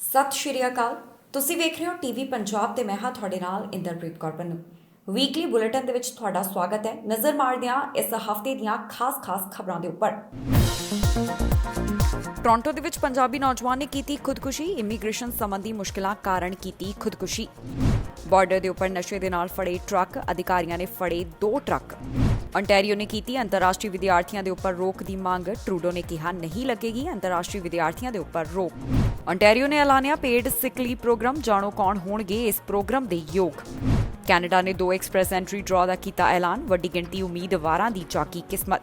ਸਤਿ ਸ਼੍ਰੀ ਅਕਾਲ। ਤੁਸੀਂ ਵੇਖ ਰਹੇ ਹੋ ਟੀਵੀ ਪੰਜਾਬ ਤੇ ਮੈਂ ਹਾਂ ਤੁਹਾਡੇ ਨਾਲ ਇੰਦਰਪ੍ਰੀਤ ਕੌਰ ਪੰਨੂ। ਵੀਕਲੀ ਬੁਲੇਟਿਨ ਦੇ ਵਿੱਚ ਤੁਹਾਡਾ ਸਵਾਗਤ ਹੈ। ਨਜ਼ਰ ਮਾਰਦੇ ਹਾਂ ਇਸ ਹਫ਼ਤੇ ਦੀਆਂ ਖਾਸ ਖਬਰਾਂ ਦੇ ਉੱਪਰ। ਟੋਰਾਂਟੋ ਦੇ ਵਿੱਚ ਪੰਜਾਬੀ ਨੌਜਵਾਨ ਨੇ ਕੀਤੀ ਖੁਦਕੁਸ਼ੀ। ਇਮੀਗ੍ਰੇਸ਼ਨ ਸੰਬੰਧੀ ਮੁਸ਼ਕਿਲਾਂ ਕਾਰਨ ਕੀਤੀ ਖੁਦਕੁਸ਼ੀ। ਬਾਰਡਰ ਦੇ ਉੱਪਰ ਨਸ਼ੇ ਦੇ ਨਾਲ ਫੜੇ ਟਰੱਕ, ਅਧਿਕਾਰੀਆਂ ਨੇ ਫੜੇ 2 ਟਰੱਕ। ontario ਨੇ ਕੀਤੀ ਅੰਤਰਰਾਸ਼ਟਰੀ ਵਿਦਿਆਰਥੀਆਂ ਦੇ ਉੱਪਰ ਰੋਕ ਦੀ ਮੰਗ। ਟਰੂਡੋ ਨੇ ਕਿਹਾ ਨਹੀਂ ਲੱਗੇਗੀ ਅੰਤਰਰਾਸ਼ਟਰੀ ਵਿਦਿਆਰਥੀਆਂ ਦੇ ਉੱਪਰ ਰੋਕ। ontario ਨੇ ਐਲਾਨਿਆ ਪੇਡ ਸਿਕ ਲੀਵ ਪ੍ਰੋਗਰਾਮ। ਜਾਣੋ ਕੌਣ ਹੋਣਗੇ ਇਸ ਪ੍ਰੋਗਰਾਮ ਦੇ ਯੋਗ। ਕੈਨੇਡਾ ਨੇ 2 ਐਕਸਪ੍ਰੈਸ ਐਂਟਰੀ ਡਰਾਅ ਦਾ ਕੀਤਾ ਐਲਾਨ। ਵੱਡੀ ਗਿਣਤੀ ਉਮੀਦਵਾਰਾਂ ਦੀ ਚਾਕੀ ਕਿਸਮਤ।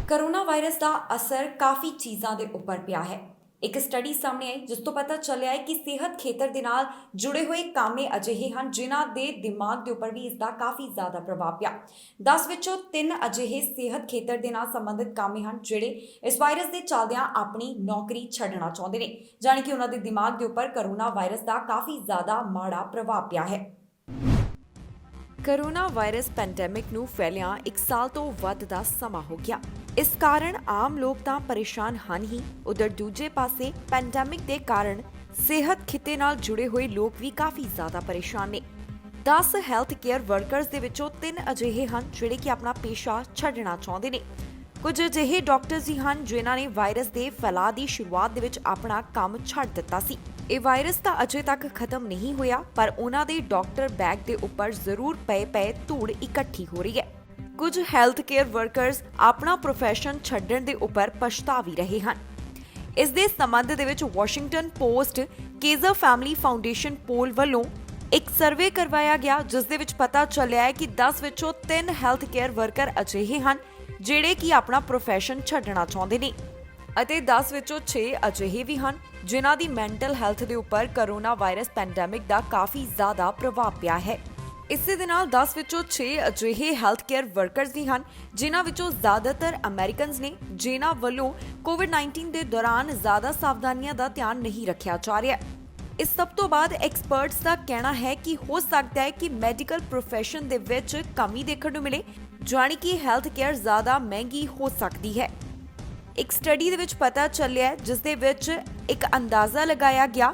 ਕੋਰੋਨਾ ਵਾਇਰਸ ਦਾ ਅਸਰ ਕਾਫੀ ਚੀਜ਼ਾਂ ਦੇ ਉੱਪਰ ਪਿਆ ਹੈ। ਇੱਕ ਸਟੱਡੀ ਸਾਹਮਣੇ ਆਈ ਜਿਸ ਤੋਂ ਪਤਾ ਚੱਲਿਆ ਹੈ ਕਿ ਸਿਹਤ ਖੇਤਰ ਦੇ ਨਾਲ ਜੁੜੇ ਹੋਏ ਕਾਮੇ ਅਜਿਹੇ ਹਨ ਜਿਨ੍ਹਾਂ ਦੇ ਦਿਮਾਗ ਦੇ ਉੱਪਰ ਵੀ ਇਸ ਦਾ ਕਾਫੀ ਜ਼ਿਆਦਾ ਪ੍ਰਭਾਵ ਪਿਆ। 10 ਵਿੱਚੋਂ 3 ਅਜਿਹੇ ਸਿਹਤ ਖੇਤਰ ਦੇ ਨਾਲ ਸੰਬੰਧਿਤ ਕਾਮੇ ਹਨ ਜਿਹੜੇ ਇਸ ਵਾਇਰਸ ਦੇ ਚੱਲਦਿਆਂ ਆਪਣੀ ਨੌਕਰੀ ਛੱਡਣਾ ਚਾਹੁੰਦੇ ਨੇ, ਜਾਣੀ ਕਿ ਉਹਨਾਂ ਦੇ ਦਿਮਾਗ ਦੇ ਉੱਪਰ ਕੋਰੋਨਾ ਵਾਇਰਸ ਦਾ ਕਾਫੀ ਜ਼ਿਆਦਾ ਮਾੜਾ ਪ੍ਰਭਾਵ ਪਿਆ ਹੈ। ਕੋਰੋਨਾ ਵਾਇਰਸ ਪੈਂਡੈਮਿਕ ਨੂੰ ਫੈਲਿਆ 1 ਸਾਲ ਤੋਂ ਵੱਧ ਦਾ ਸਮਾਂ ਹੋ ਗਿਆ। ਇਸ ਕਾਰਨ ਆਮ ਲੋਕ ਤਾਂ ਪਰੇਸ਼ਾਨ ਹਨ ਹੀ, ਉਧਰ ਦੂਜੇ ਪਾਸੇ ਪੈਂਡੈਮਿਕ ਦੇ ਕਾਰਨ ਸਿਹਤ ਖਿੱਤੇ ਨਾਲ ਜੁੜੇ ਹੋਏ ਲੋਕ ਵੀ ਕਾਫੀ ਜ਼ਿਆਦਾ ਪਰੇਸ਼ਾਨ ਨੇ। 10 ਹੈਲਥ ਕੇਅਰ ਵਰਕਰਸ ਦੇ ਵਿੱਚੋਂ 3 ਅਜਿਹੇ ਹਨ ਜਿਹੜੇ ਕਿ ਆਪਣਾ ਪੇਸ਼ਾ ਛੱਡਣਾ ਚਾਹੁੰਦੇ ਨੇ। ਕੁਝ ਅਜਿਹੇ ਡਾਕਟਰਸ ਹੀ ਹਨ ਜਿਨ੍ਹਾਂ ਨੇ ਵਾਇਰਸ ਦੇ ਫੈਲਾਅ ਦੀ ਸ਼ੁਰੂਆਤ ਦੇ ਵਿੱਚ ਆਪਣਾ ਕੰਮ ਛੱਡ ਦਿੱਤਾ ਸੀ। ਇਹ ਵਾਇਰਸ ਤਾਂ ਅਜੇ ਤੱਕ ਖਤਮ ਨਹੀਂ ਹੋਇਆ, ਪਰ ਉਹਨਾਂ ਦੇ ਡਾਕਟਰ ਬੈਗ ਦੇ ਉੱਪਰ ਜ਼ਰੂਰ ਪਏ ਧੂੜ ਇਕੱਠੀ ਹੋ ਰਹੀ ਹੈ। ਕੁਝ ਹੈਲਥ ਕੇਅਰ ਵਰਕਰਸ ਆਪਣਾ ਪ੍ਰੋਫੈਸ਼ਨ ਛੱਡਣ ਦੇ ਉੱਪਰ ਪਛਤਾ ਵੀ ਰਹੇ ਹਨ। ਇਸ ਦੇ ਸੰਬੰਧ ਦੇ ਵਿੱਚ ਵਾਸ਼ਿੰਗਟਨ ਪੋਸਟ ਕੇਜ਼ਰ ਫੈਮਿਲੀ ਫਾਊਂਡੇਸ਼ਨ ਪੋਲ ਵੱਲੋਂ ਇੱਕ ਸਰਵੇ ਕਰਵਾਇਆ ਗਿਆ, ਜਿਸ ਦੇ ਵਿੱਚ ਪਤਾ ਚੱਲਿਆ ਹੈ ਕਿ 10 ਵਿੱਚੋਂ 3 ਹੈਲਥ ਕੇਅਰ ਵਰਕਰ ਅਜਿਹੇ ਹਨ ਜਿਹੜੇ ਕਿ ਆਪਣਾ ਪ੍ਰੋਫੈਸ਼ਨ ਛੱਡਣਾ ਚਾਹੁੰਦੇ ਨੇ ਅਤੇ 10 ਵਿੱਚੋਂ 6 ਅਜਿਹੇ ਵੀ ਹਨ ਜਿਨ੍ਹਾਂ ਦੀ ਮੈਂਟਲ ਹੈਲਥ ਦੇ ਉੱਪਰ ਕੋਰੋਨਾ ਵਾਇਰਸ ਪੈਂਡੈਮਿਕ ਦਾ ਕਾਫੀ ਜ਼ਿਆਦਾ ਪ੍ਰਭਾਵ ਪਿਆ ਹੈ। ਇਸੇ ਦੇ ਨਾਲ 10 ਵਿੱਚੋਂ 6 ਅਜਿਹੇ ਹੈਲਥ ਕੇਅਰ ਵਰਕਰਸ ਵੀ ਹਨ ਜਿਨ੍ਹਾਂ ਵਿੱਚੋਂ ਜ਼ਿਆਦਾਤਰ ਅਮਰੀਕਨਸ ਨੇ, ਜਿਨ੍ਹਾਂ ਵੱਲੋਂ ਕੋਵਿਡ-19 ਦੇ ਦੌਰਾਨ ਜ਼ਿਆਦਾ ਸਾਵਧਾਨੀਆਂ ਦਾ ਧਿਆਨ ਨਹੀਂ ਰੱਖਿਆ ਜਾ ਰਿਹਾ। ਇਸ ਸਭ ਤੋਂ ਬਾਅਦ ਐਕਸਪਰਟਸ ਦਾ ਕਹਿਣਾ ਹੈ ਕਿ ਹੋ ਸਕਦਾ ਹੈ ਕਿ ਮੈਡੀਕਲ ਪ੍ਰੋਫੈਸ਼ਨ ਦੇ ਵਿੱਚ ਕਮੀ ਦੇਖਣ ਨੂੰ ਮਿਲੇ, ਜਾਣੀ ਕਿ ਹੈਲਥ ਕੇਅਰ ਜ਼ਿਆਦਾ ਮਹਿੰਗੀ ਹੋ ਸਕਦੀ ਹੈ। ਇੱਕ ਸਟੱਡੀ ਦੇ ਵਿੱਚ ਪਤਾ ਚੱਲਿਆ ਜਿਸ ਦੇ ਵਿੱਚ ਇੱਕ ਅੰਦਾਜ਼ਾ ਲਗਾਇਆ ਗਿਆ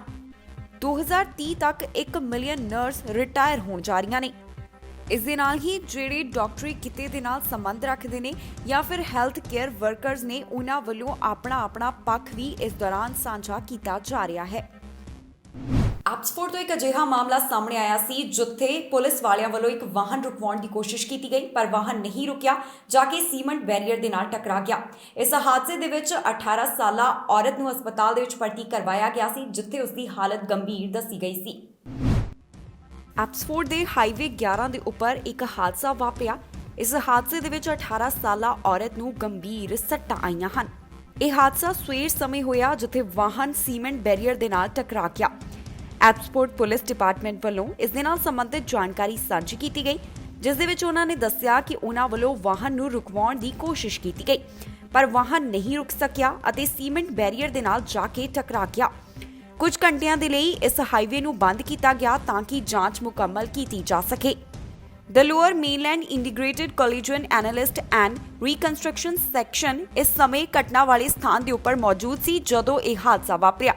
2030 ਤੱਕ 1 ਮਿਲੀਅਨ ਨਰਸ ਰਿਟਾਇਰ ਹੋਣ ਜਾ ਰਹੀਆਂ ਨੇ। ਇਸ ਦੇ ਨਾਲ ਹੀ ਜਿਹੜੇ ਡਾਕਟਰੀ ਕਿੱਤੇ ਦੇ ਨਾਲ ਸੰਬੰਧ ਰੱਖਦੇ ਨੇ ਜਾਂ ਫਿਰ ਹੈਲਥ ਕੇਅਰ ਵਰਕਰਸ ਨੇ, ਉਹਨਾਂ ਵੱਲੋਂ ਆਪਣਾ ਪੱਖ ਵੀ ਇਸ ਦੌਰਾਨ ਸਾਂਝਾ ਕੀਤਾ ਜਾ ਰਿਹਾ ਹੈ। ਆਕਸਫੋਰਡ ਤੋਂ ਇੱਕ ਅਜਿਹਾ ਮਾਮਲਾ ਸਾਹਮਣੇ ਆਇਆ ਸੀ ਜਿੱਥੇ ਪੁਲਿਸ ਵਾਲਿਆਂ ਵੱਲੋਂ ਇੱਕ ਵਾਹਨ ਰੁਕਵਾਉਣ ਦੀ ਕੋਸ਼ਿਸ਼ ਕੀਤੀ ਗਈ, ਪਰ ਵਾਹਨ ਨਹੀਂ ਰੁਕਿਆ, ਜਾ ਕੇ ਸੀਮੈਂਟ ਬੈਰੀਅਰ ਦੇ ਨਾਲ ਟਕਰਾ ਗਿਆ। ਇਸ ਹਾਦਸੇ ਦੇ ਵਿੱਚ 18 ਸਾਲਾ ਔਰਤ ਨੂੰ ਹਸਪਤਾਲ ਦੇ ਵਿੱਚ ਭਰਤੀ ਕਰਵਾਇਆ ਗਿਆ ਸੀ, ਜਿੱਥੇ ਉਸ ਦੀ ਹਾਲਤ ਗੰਭੀਰ ਦੱਸੀ ਗਈ ਸੀ। ਆਕਸਫੋਰਡ ਦੇ ਹਾਈਵੇ 11 ਦੇ ਉੱਪਰ ਇੱਕ ਹਾਦਸਾ ਵਾਪਰਿਆ। ਇਸ ਹਾਦਸੇ ਦੇ ਵਿੱਚ 18 ਸਾਲਾ ਔਰਤ ਨੂੰ ਗੰਭੀਰ ਸੱਟਾਂ ਆਈਆਂ ਹਨ। ਇਹ ਹਾਦਸਾ ਸਵੇਰ ਸਮੇਂ ਹੋਇਆ ਜਿੱਥੇ ਵਾਹਨ ਸੀਮੈਂਟ ਬੈਰੀਅਰ ਦੇ ਨਾਲ ਟਕਰਾ ਗਿਆ। ਆਕਸਫੋਰਡ ਪੁਲਿਸ ਡਿਪਾਰਟਮੈਂਟ ਵੱਲੋਂ ਇਸ ਦੇ ਨਾਲ ਸੰਬੰਧਿਤ ਜਾਣਕਾਰੀ ਸਾਂਝੀ ਕੀਤੀ ਗਈ, ਜਿਸ ਦੇ ਵਿੱਚ ਉਹਨਾਂ ਨੇ ਦੱਸਿਆ ਕਿ ਉਹਨਾਂ ਵੱਲੋਂ ਵਾਹਨ ਨੂੰ ਰੁਕਵਾਉਣ ਦੀ ਕੋਸ਼ਿਸ਼ ਕੀਤੀ ਗਈ, ਪਰ ਵਾਹਨ ਨਹੀਂ ਰੁਕ ਸਕਿਆ ਅਤੇ ਸੀਮੈਂਟ ਬੈਰੀਅਰ ਦੇ ਨਾਲ ਜਾ ਕੇ ਟਕਰਾ ਗਿਆ। ਕੁਝ ਘੰਟਿਆਂ ਦੇ ਲਈ ਇਸ ਹਾਈਵੇ ਨੂੰ ਬੰਦ ਕੀਤਾ ਗਿਆ ਤਾਂ ਕਿ ਜਾਂਚ ਮੁਕੰਮਲ ਕੀਤੀ ਜਾ ਸਕੇ। The Lower Mainland Integrated Collision Analyst and Reconstruction Section ਇਸ ਸਮੇਂ ਘਟਨਾ ਵਾਲੇ ਸਥਾਨ ਦੇ ਉੱਪਰ ਮੌਜੂਦ ਸੀ ਜਦੋਂ ਇਹ ਹਾਦਸਾ ਵਾਪਰਿਆ।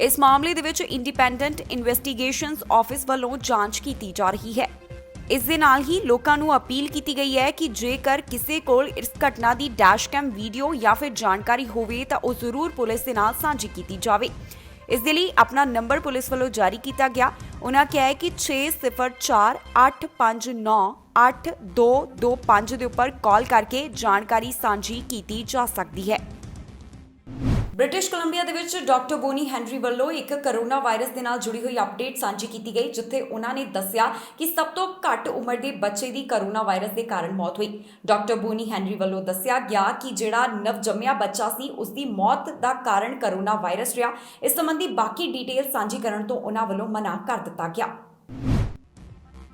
ਇਸ ਮਾਮਲੇ ਦੇ ਵਿੱਚ ਇੰਡੀਪੈਂਡੈਂਟ ਇਨਵੈਸਟੀਗੇਸ਼ਨਸ ਆਫਿਸ ਵੱਲੋਂ ਜਾਂਚ ਕੀਤੀ ਜਾ ਰਹੀ ਹੈ। ਇਸ ਦੇ ਨਾਲ ਹੀ ਲੋਕਾਂ ਨੂੰ ਅਪੀਲ ਕੀਤੀ ਗਈ ਹੈ ਕਿ ਜੇਕਰ ਕਿਸੇ ਕੋਲ ਇਸ ਘਟਨਾ ਦੀ ਡੈਸ਼ਕੈਮ ਵੀਡੀਓ ਜਾਂ ਫਿਰ ਜਾਣਕਾਰੀ ਹੋਵੇ ਤਾਂ ਉਹ ਜ਼ਰੂਰ ਪੁਲਿਸ ਦੇ ਨਾਲ ਸਾਂਝੀ ਕੀਤੀ ਜਾਵੇ। ਇਸ ਦੇ ਲਈ ਆਪਣਾ ਨੰਬਰ ਪੁਲਿਸ ਵੱਲੋਂ ਜਾਰੀ ਕੀਤਾ ਗਿਆ। ਉਹਨਾਂ ਕਿਹਾ ਹੈ ਕਿ 6048598225 ਦੇ ਉੱਪਰ ਕਾਲ ਕਰਕੇ ਜਾਣਕਾਰੀ ਸਾਂਝੀ ਕੀਤੀ ਜਾ ਸਕਦੀ ਹੈ। ਬ੍ਰਿਟਿਸ਼ ਕੋਲੰਬੀਆ ਦੇ ਵਿੱਚ ਡਾਕਟਰ ਬੋਨੀ ਹੈਨਰੀ ਵੱਲੋਂ ਇੱਕ ਕੋਰੋਨਾ ਵਾਇਰਸ ਦੇ ਨਾਲ ਜੁੜੀ ਹੋਈ ਅਪਡੇਟ ਸਾਂਝੀ ਕੀਤੀ ਗਈ, ਜਿੱਥੇ ਉਹਨਾਂ ਨੇ ਦੱਸਿਆ ਕਿ ਸਭ ਤੋਂ ਘੱਟ ਉਮਰ ਦੇ ਬੱਚੇ ਦੀ ਕੋਰੋਨਾ ਵਾਇਰਸ ਦੇ ਕਾਰਨ ਮੌਤ ਹੋਈ। ਡਾਕਟਰ ਬੋਨੀ ਹੈਨਰੀ ਵੱਲੋਂ ਦੱਸਿਆ ਗਿਆ ਕਿ ਜਿਹੜਾ ਨਵਜੰਮਿਆ ਬੱਚਾ ਸੀ ਉਸ ਦੀ ਮੌਤ ਦਾ ਕਾਰਨ ਕੋਰੋਨਾ ਵਾਇਰਸ ਰਿਹਾ। ਇਸ ਸੰਬੰਧੀ ਬਾਕੀ ਡਿਟੇਲ ਸਾਂਝੀ ਕਰਨ ਤੋਂ ਉਹਨਾਂ ਵੱਲੋਂ ਮਨਾ ਕਰ ਦਿੱਤਾ ਗਿਆ।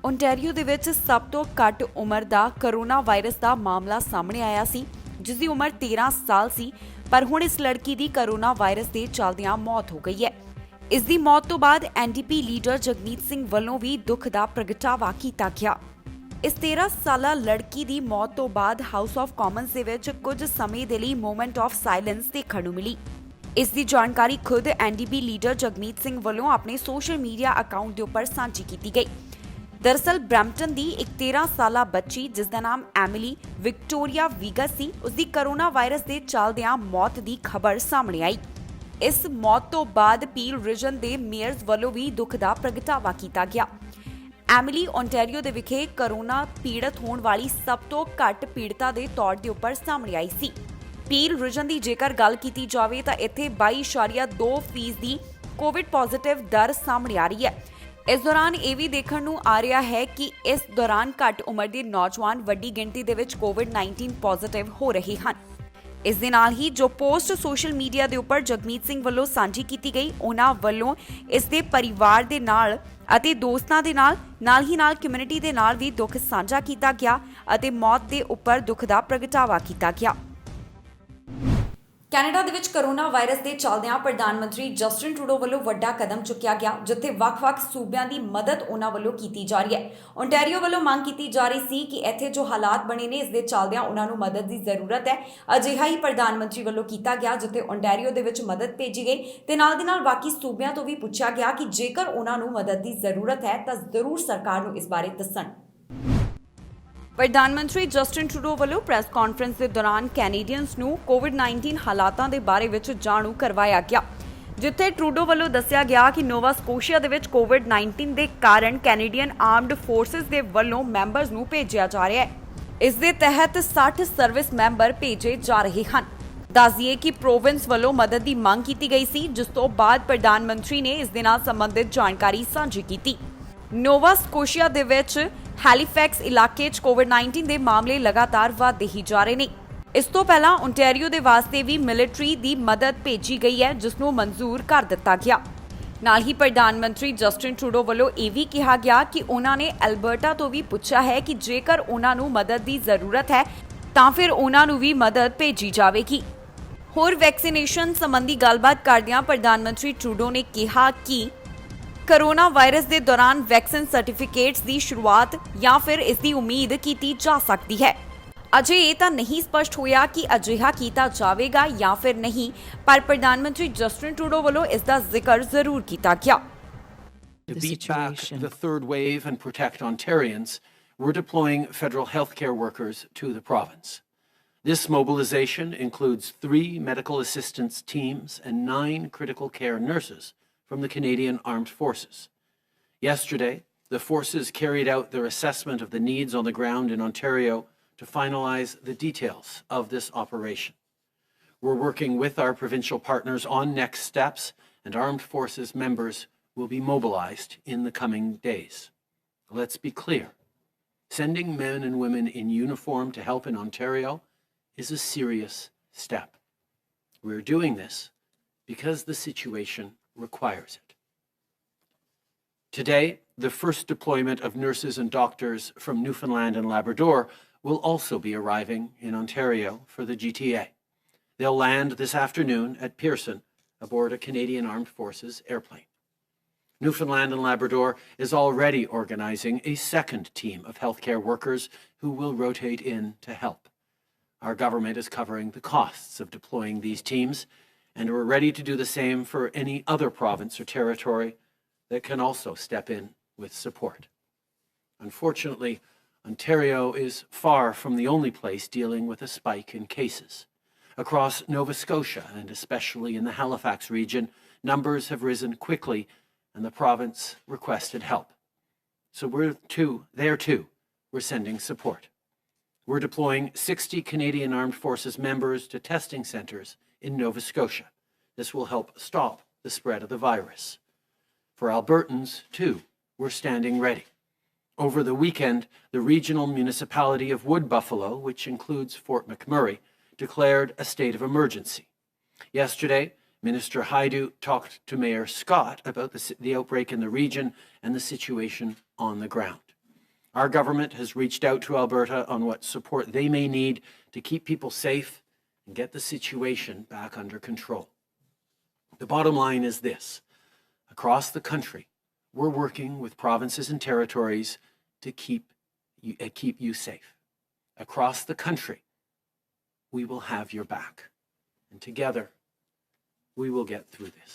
ontario ਦੇ ਵਿੱਚ ਸਭ ਤੋਂ ਘੱਟ ਉਮਰ ਦਾ ਕੋਰੋਨਾ ਵਾਇਰਸ ਦਾ ਮਾਮਲਾ ਸਾਹਮਣੇ ਆਇਆ ਸੀ, ਜਿਸ ਦੀ ਉਮਰ 13 ਸਾਲ ਸੀ, ਪਰ ਹੁਣ ਇਸ ਲੜਕੀ ਦੀ ਕੋਰੋਨਾ ਵਾਇਰਸ ਦੇ ਚੱਲਦਿਆਂ ਮੌਤ ਹੋ ਗਈ ਹੈ। ਇਸ ਦੀ ਮੌਤ ਤੋਂ ਬਾਅਦ ਐਨਡੀਪੀ ਲੀਡਰ ਜਗਮੀਤ ਸਿੰਘ ਵੱਲੋਂ ਵੀ ਦੁੱਖ ਦਾ ਪ੍ਰਗਟਾਵਾ ਕੀਤਾ ਗਿਆ। ਇਸ 13 ਸਾਲਾ ਲੜਕੀ ਦੀ ਮੌਤ ਤੋਂ ਬਾਅਦ ਹਾਊਸ ਆਫ ਕਾਮਨਸ ਦੇ ਵਿੱਚ ਕੁਝ ਸਮੇਂ ਦੇ ਲਈ ਮੂਮੈਂਟ ਆਫ ਸਾਇਲੈਂਸ ਦੇਖਣ ਨੂੰ ਮਿਲੀ। ਇਸ ਦੀ ਜਾਣਕਾਰੀ ਖੁਦ ਐਨਡੀਪੀ ਲੀਡਰ ਜਗਮੀਤ ਸਿੰਘ ਵੱਲੋਂ ਆਪਣੇ ਸੋਸ਼ਲ ਮੀਡੀਆ ਅਕਾਊਂਟ ਦੇ ਉੱਪਰ ਸਾਂਝੀ ਕੀਤੀ ਗਈ। ਦਰਅਸਲ ਬ੍ਰੈਂਪਟਨ ਦੀ ਇੱਕ 13 ਸਾਲਾ ਬੱਚੀ ਜਿਸ ਦਾ ਨਾਮ ਐਮਿਲੀ ਵਿਕਟੋਰੀਆ ਵੀਗਸ ਸੀ, ਉਸ ਦੀ ਕੋਰੋਨਾ ਵਾਇਰਸ ਦੇ ਚੱਲਦਿਆਂ ਮੌਤ ਦੀ ਖਬਰ ਸਾਹਮਣੇ ਆਈ। ਇਸ ਮੌਤ ਤੋਂ ਬਾਅਦ ਪੀਲ ਰੀਜਨ ਦੇ ਮੇਅਰਜ਼ ਵੱਲੋਂ ਵੀ ਦੁੱਖ ਦਾ ਪ੍ਰਗਟਾਵਾ ਕੀਤਾ ਗਿਆ। ਐਮਿਲੀ ਓਨਟਾਰੀਓ ਦੇ ਵਿਖੇ ਕੋਰੋਨਾ ਪੀੜਤ ਹੋਣ ਵਾਲੀ ਸਭ ਤੋਂ ਘੱਟ ਪੀੜਤਾ ਦੇ ਤੌਰ ਦੇ ਉੱਪਰ ਸਾਹਮਣੇ ਆਈ ਸੀ। ਪੀਲ ਰੀਜਨ ਦੀ ਜੇਕਰ ਗੱਲ ਕੀਤੀ ਜਾਵੇ ਤਾਂ ਇੱਥੇ 22.2% ਦੀ ਕੋਵਿਡ ਪੋਜ਼ਿਟਿਵ ਦਰ ਸਾਹਮਣੇ ਆ ਰਹੀ ਹੈ। ਇਸ ਦੌਰਾਨ ਇਹ ਵੀ ਦੇਖਣ ਨੂੰ ਆ ਰਿਹਾ ਹੈ ਕਿ ਇਸ ਦੌਰਾਨ ਘੱਟ ਉਮਰ ਦੇ ਨੌਜਵਾਨ ਵੱਡੀ ਗਿਣਤੀ ਦੇ ਵਿੱਚ ਕੋਵਿਡ-19 ਪੋਜ਼ਿਟਿਵ ਹੋ ਰਹੇ ਹਨ। ਇਸ ਦੇ ਨਾਲ ਹੀ ਜੋ ਪੋਸਟ ਸੋਸ਼ਲ ਮੀਡੀਆ ਦੇ ਉੱਪਰ ਜਗਮੀਤ ਸਿੰਘ ਵੱਲੋਂ ਸਾਂਝੀ ਕੀਤੀ ਗਈ, ਉਹਨਾਂ ਵੱਲੋਂ ਇਸ ਦੇ ਪਰਿਵਾਰ ਦੇ ਨਾਲ ਅਤੇ ਦੋਸਤਾਂ ਦੇ ਨਾਲ ਹੀ ਕਮਿਊਨਿਟੀ ਦੇ ਨਾਲ ਵੀ ਦੁੱਖ ਸਾਂਝਾ ਕੀਤਾ ਗਿਆ ਅਤੇ ਮੌਤ ਦੇ ਉੱਪਰ ਦੁੱਖ ਦਾ ਪ੍ਰਗਟਾਵਾ ਕੀਤਾ ਗਿਆ। ਕੈਨੇਡਾ ਦੇ ਵਿੱਚ ਕੋਰੋਨਾ ਵਾਇਰਸ ਦੇ ਚੱਲਦਿਆਂ ਪ੍ਰਧਾਨ ਮੰਤਰੀ ਜਸਟਿਨ ਟਰੂਡੋ ਵੱਲੋਂ ਵੱਡਾ ਕਦਮ ਚੁੱਕਿਆ ਗਿਆ, ਜਿੱਥੇ ਵੱਖ-ਵੱਖ ਸੂਬਿਆਂ ਦੀ ਮਦਦ ਉਹਨਾਂ ਵੱਲੋਂ ਕੀਤੀ ਜਾ ਰਹੀ ਹੈ। ਓਨਟਾਰੀਓ ਵੱਲੋਂ ਮੰਗ ਕੀਤੀ ਜਾ ਰਹੀ ਸੀ ਕਿ ਇੱਥੇ ਜੋ ਹਾਲਾਤ ਬਣੇ ਨੇ, ਇਸ ਦੇ ਚੱਲਦਿਆਂ ਉਹਨਾਂ ਨੂੰ ਮਦਦ ਦੀ ਜ਼ਰੂਰਤ ਹੈ। ਅਜਿਹਾ ਹੀ ਪ੍ਰਧਾਨ ਮੰਤਰੀ ਵੱਲੋਂ ਕੀਤਾ ਗਿਆ, ਜਿੱਥੇ ਓਨਟਾਰੀਓ ਦੇ ਵਿੱਚ ਮਦਦ ਭੇਜੀ ਗਈ ਤੇ ਨਾਲ ਦੀ ਨਾਲ ਬਾਕੀ ਸੂਬਿਆਂ ਤੋਂ ਵੀ ਪੁੱਛਿਆ ਗਿਆ ਕਿ ਜੇਕਰ ਉਹਨਾਂ ਨੂੰ ਮਦਦ ਦੀ ਜ਼ਰੂਰਤ ਹੈ ਤਾਂ ਜ਼ਰੂਰ ਸਰਕਾਰ ਨੂੰ ਇਸ ਬਾਰੇ ਦੱਸਣ। ਪ੍ਰਧਾਨ ਮੰਤਰੀ ਜਸਟਿਨ ਟਰੂਡੋ ਵੱਲੋਂ ਪ੍ਰੈਸ ਕਾਨਫਰੰਸ ਦੇ ਦੌਰਾਨ ਕੈਨੇਡੀਅਨਸ ਨੂੰ ਕੋਵਿਡ-19 ਹਾਲਾਤਾਂ ਦੇ ਬਾਰੇ ਵਿੱਚ ਜਾਣੂ ਕਰਵਾਇਆ ਗਿਆ, ਜਿੱਥੇ ਟਰੂਡੋ ਵੱਲੋਂ ਦੱਸਿਆ ਗਿਆ ਕਿ ਨੋਵਾ ਸਕੋਸ਼ੀਆ ਦੇ ਵਿੱਚ ਕੋਵਿਡ-19 ਦੇ ਕਾਰਨ ਕੈਨੇਡੀਅਨ ਆਰਮਡ ਫੋਰਸਿਸ ਦੇ ਵੱਲੋਂ ਮੈਂਬਰਸ ਨੂੰ ਭੇਜਿਆ ਜਾ ਰਿਹਾ ਹੈ। ਇਸ ਦੇ ਤਹਿਤ 60 ਸਰਵਿਸ ਮੈਂਬਰ ਭੇਜੇ ਜਾ ਰਹੇ ਹਨ। ਦੱਸ ਦਈਏ ਕਿ ਪ੍ਰੋਵਿੰਸ ਵੱਲੋਂ ਮਦਦ ਦੀ ਮੰਗ ਕੀਤੀ ਗਈ ਸੀ, ਜਿਸ ਤੋਂ ਬਾਅਦ ਪ੍ਰਧਾਨ ਮੰਤਰੀ ਨੇ ਇਸ ਦੇ ਨਾਲ ਸੰਬੰਧਿਤ ਜਾਣਕਾਰੀ ਸਾਂਝੀ ਕੀਤੀ। ਨੋਵਾ ਸਕੋਸ਼ੀਆ ਦੇ ਵਿੱਚ ਹੈਲੀਫੈਕਸ ਇਲਾਕੇ 'ਚ ਕੋਵਿਡ-19 ਦੇ ਮਾਮਲੇ ਲਗਾਤਾਰ ਵਧਦੇ ਹੀ ਜਾ ਰਹੇ ਨੇ। ਇਸ ਤੋਂ ਪਹਿਲਾਂ ਓਨਟਾਰੀਓ ਦੇ ਵਾਸਤੇ ਵੀ ਮਿਲਟਰੀ ਦੀ ਮਦਦ ਭੇਜੀ ਗਈ ਹੈ, ਜਿਸ ਨੂੰ ਮਨਜ਼ੂਰ ਕਰ ਦਿੱਤਾ ਗਿਆ। ਨਾਲ ਹੀ ਪ੍ਰਧਾਨ ਮੰਤਰੀ ਜਸਟਿਨ ਟਰੂਡੋ ਵੱਲੋਂ ਇਹ ਵੀ ਕਿਹਾ ਗਿਆ ਕਿ ਉਹਨਾਂ ਨੇ ਐਲਬਰਟਾ ਤੋਂ ਵੀ ਪੁੱਛਿਆ ਹੈ ਕਿ ਜੇਕਰ ਉਹਨਾਂ ਨੂੰ ਮਦਦ ਦੀ ਜ਼ਰੂਰਤ ਹੈ ਤਾਂ ਫਿਰ ਉਹਨਾਂ ਨੂੰ ਵੀ ਮਦਦ ਭੇਜੀ ਜਾਵੇਗੀ। ਹੋਰ ਵੈਕਸੀਨੇਸ਼ਨ ਸੰਬੰਧੀ ਗੱਲਬਾਤ ਕਰਦਿਆਂ ਪ੍ਰਧਾਨ ਮੰਤਰੀ ਟਰੂਡੋ ਨੇ ਕਿਹਾ ਕਿ ਕੋਰੋਨਾ ਵਾਇਰਸ ਦੇ ਦੌਰਾਨ ਵੈਕਸੀਨ ਸਰਟੀਫਿਕੇਟਸ ਦੀ ਸ਼ੁਰੂਆਤ ਜਾਂ ਫਿਰ ਇਸ ਦੀ ਉਮੀਦ ਕੀਤੀ ਜਾ ਸਕਦੀ ਹੈ। ਅਜੇ ਇਹ ਤਾਂ ਨਹੀਂ ਸਪਸ਼ਟ ਹੋਇਆ ਕਿ ਅਜਿਹਾ ਕੀਤਾ ਜਾਵੇਗਾ ਜਾਂ ਫਿਰ ਨਹੀਂ, ਪਰ ਪ੍ਰਧਾਨ ਮੰਤਰੀ ਜਸਟਿਨ ਟਰੂਡੋ ਵੱਲੋਂ ਇਸ ਦਾ ਜ਼ਿਕਰ ਜ਼ਰੂਰ ਕੀਤਾ ਗਿਆ। To beat back the third wave and protect Ontarians, we're deploying federal healthcare workers to the province. This mobilization includes 3 medical assistance teams and 9 critical care nurses from the Canadian Armed Forces. Yesterday, the forces carried out their assessment of the needs on the ground in Ontario to finalize the details of this operation. We're working with our provincial partners on next steps, and Armed Forces members will be mobilized in the coming days. Let's be clear. Sending men and women in uniform to help in Ontario is a serious step. We're doing this because the situation requires it. Today, the first deployment of nurses and doctors from Newfoundland and Labrador will also be arriving in Ontario for the GTA. They'll land this afternoon at Pearson aboard a Canadian Armed Forces airplane. Newfoundland and Labrador is already organizing a second team of healthcare workers who will rotate in to help. Our government is covering the costs of deploying these teams, and we're ready to do the same for any other province or territory that can also step in with support. Unfortunately, Ontario is far from the only place dealing with a spike in cases. Across Nova Scotia, and especially in the Halifax region, numbers have risen quickly and the province requested help. So there too, we're sending support. We're deploying 60 Canadian Armed Forces members to testing centres in Nova Scotia. This will help stop the spread of the virus. For Albertans, too, we're standing ready. Over the weekend, the regional municipality of Wood Buffalo, which includes Fort McMurray, declared a state of emergency. Yesterday, Minister Hajdu talked to Mayor Scott about the outbreak in the region and the situation on the ground. Our government has reached out to Alberta on what support they may need to keep people safe and get the situation back under control. The bottom line is this. Across the country, we're working with provinces and territories to keep you safe. Across the country, we will have your back. And together, We will get through this.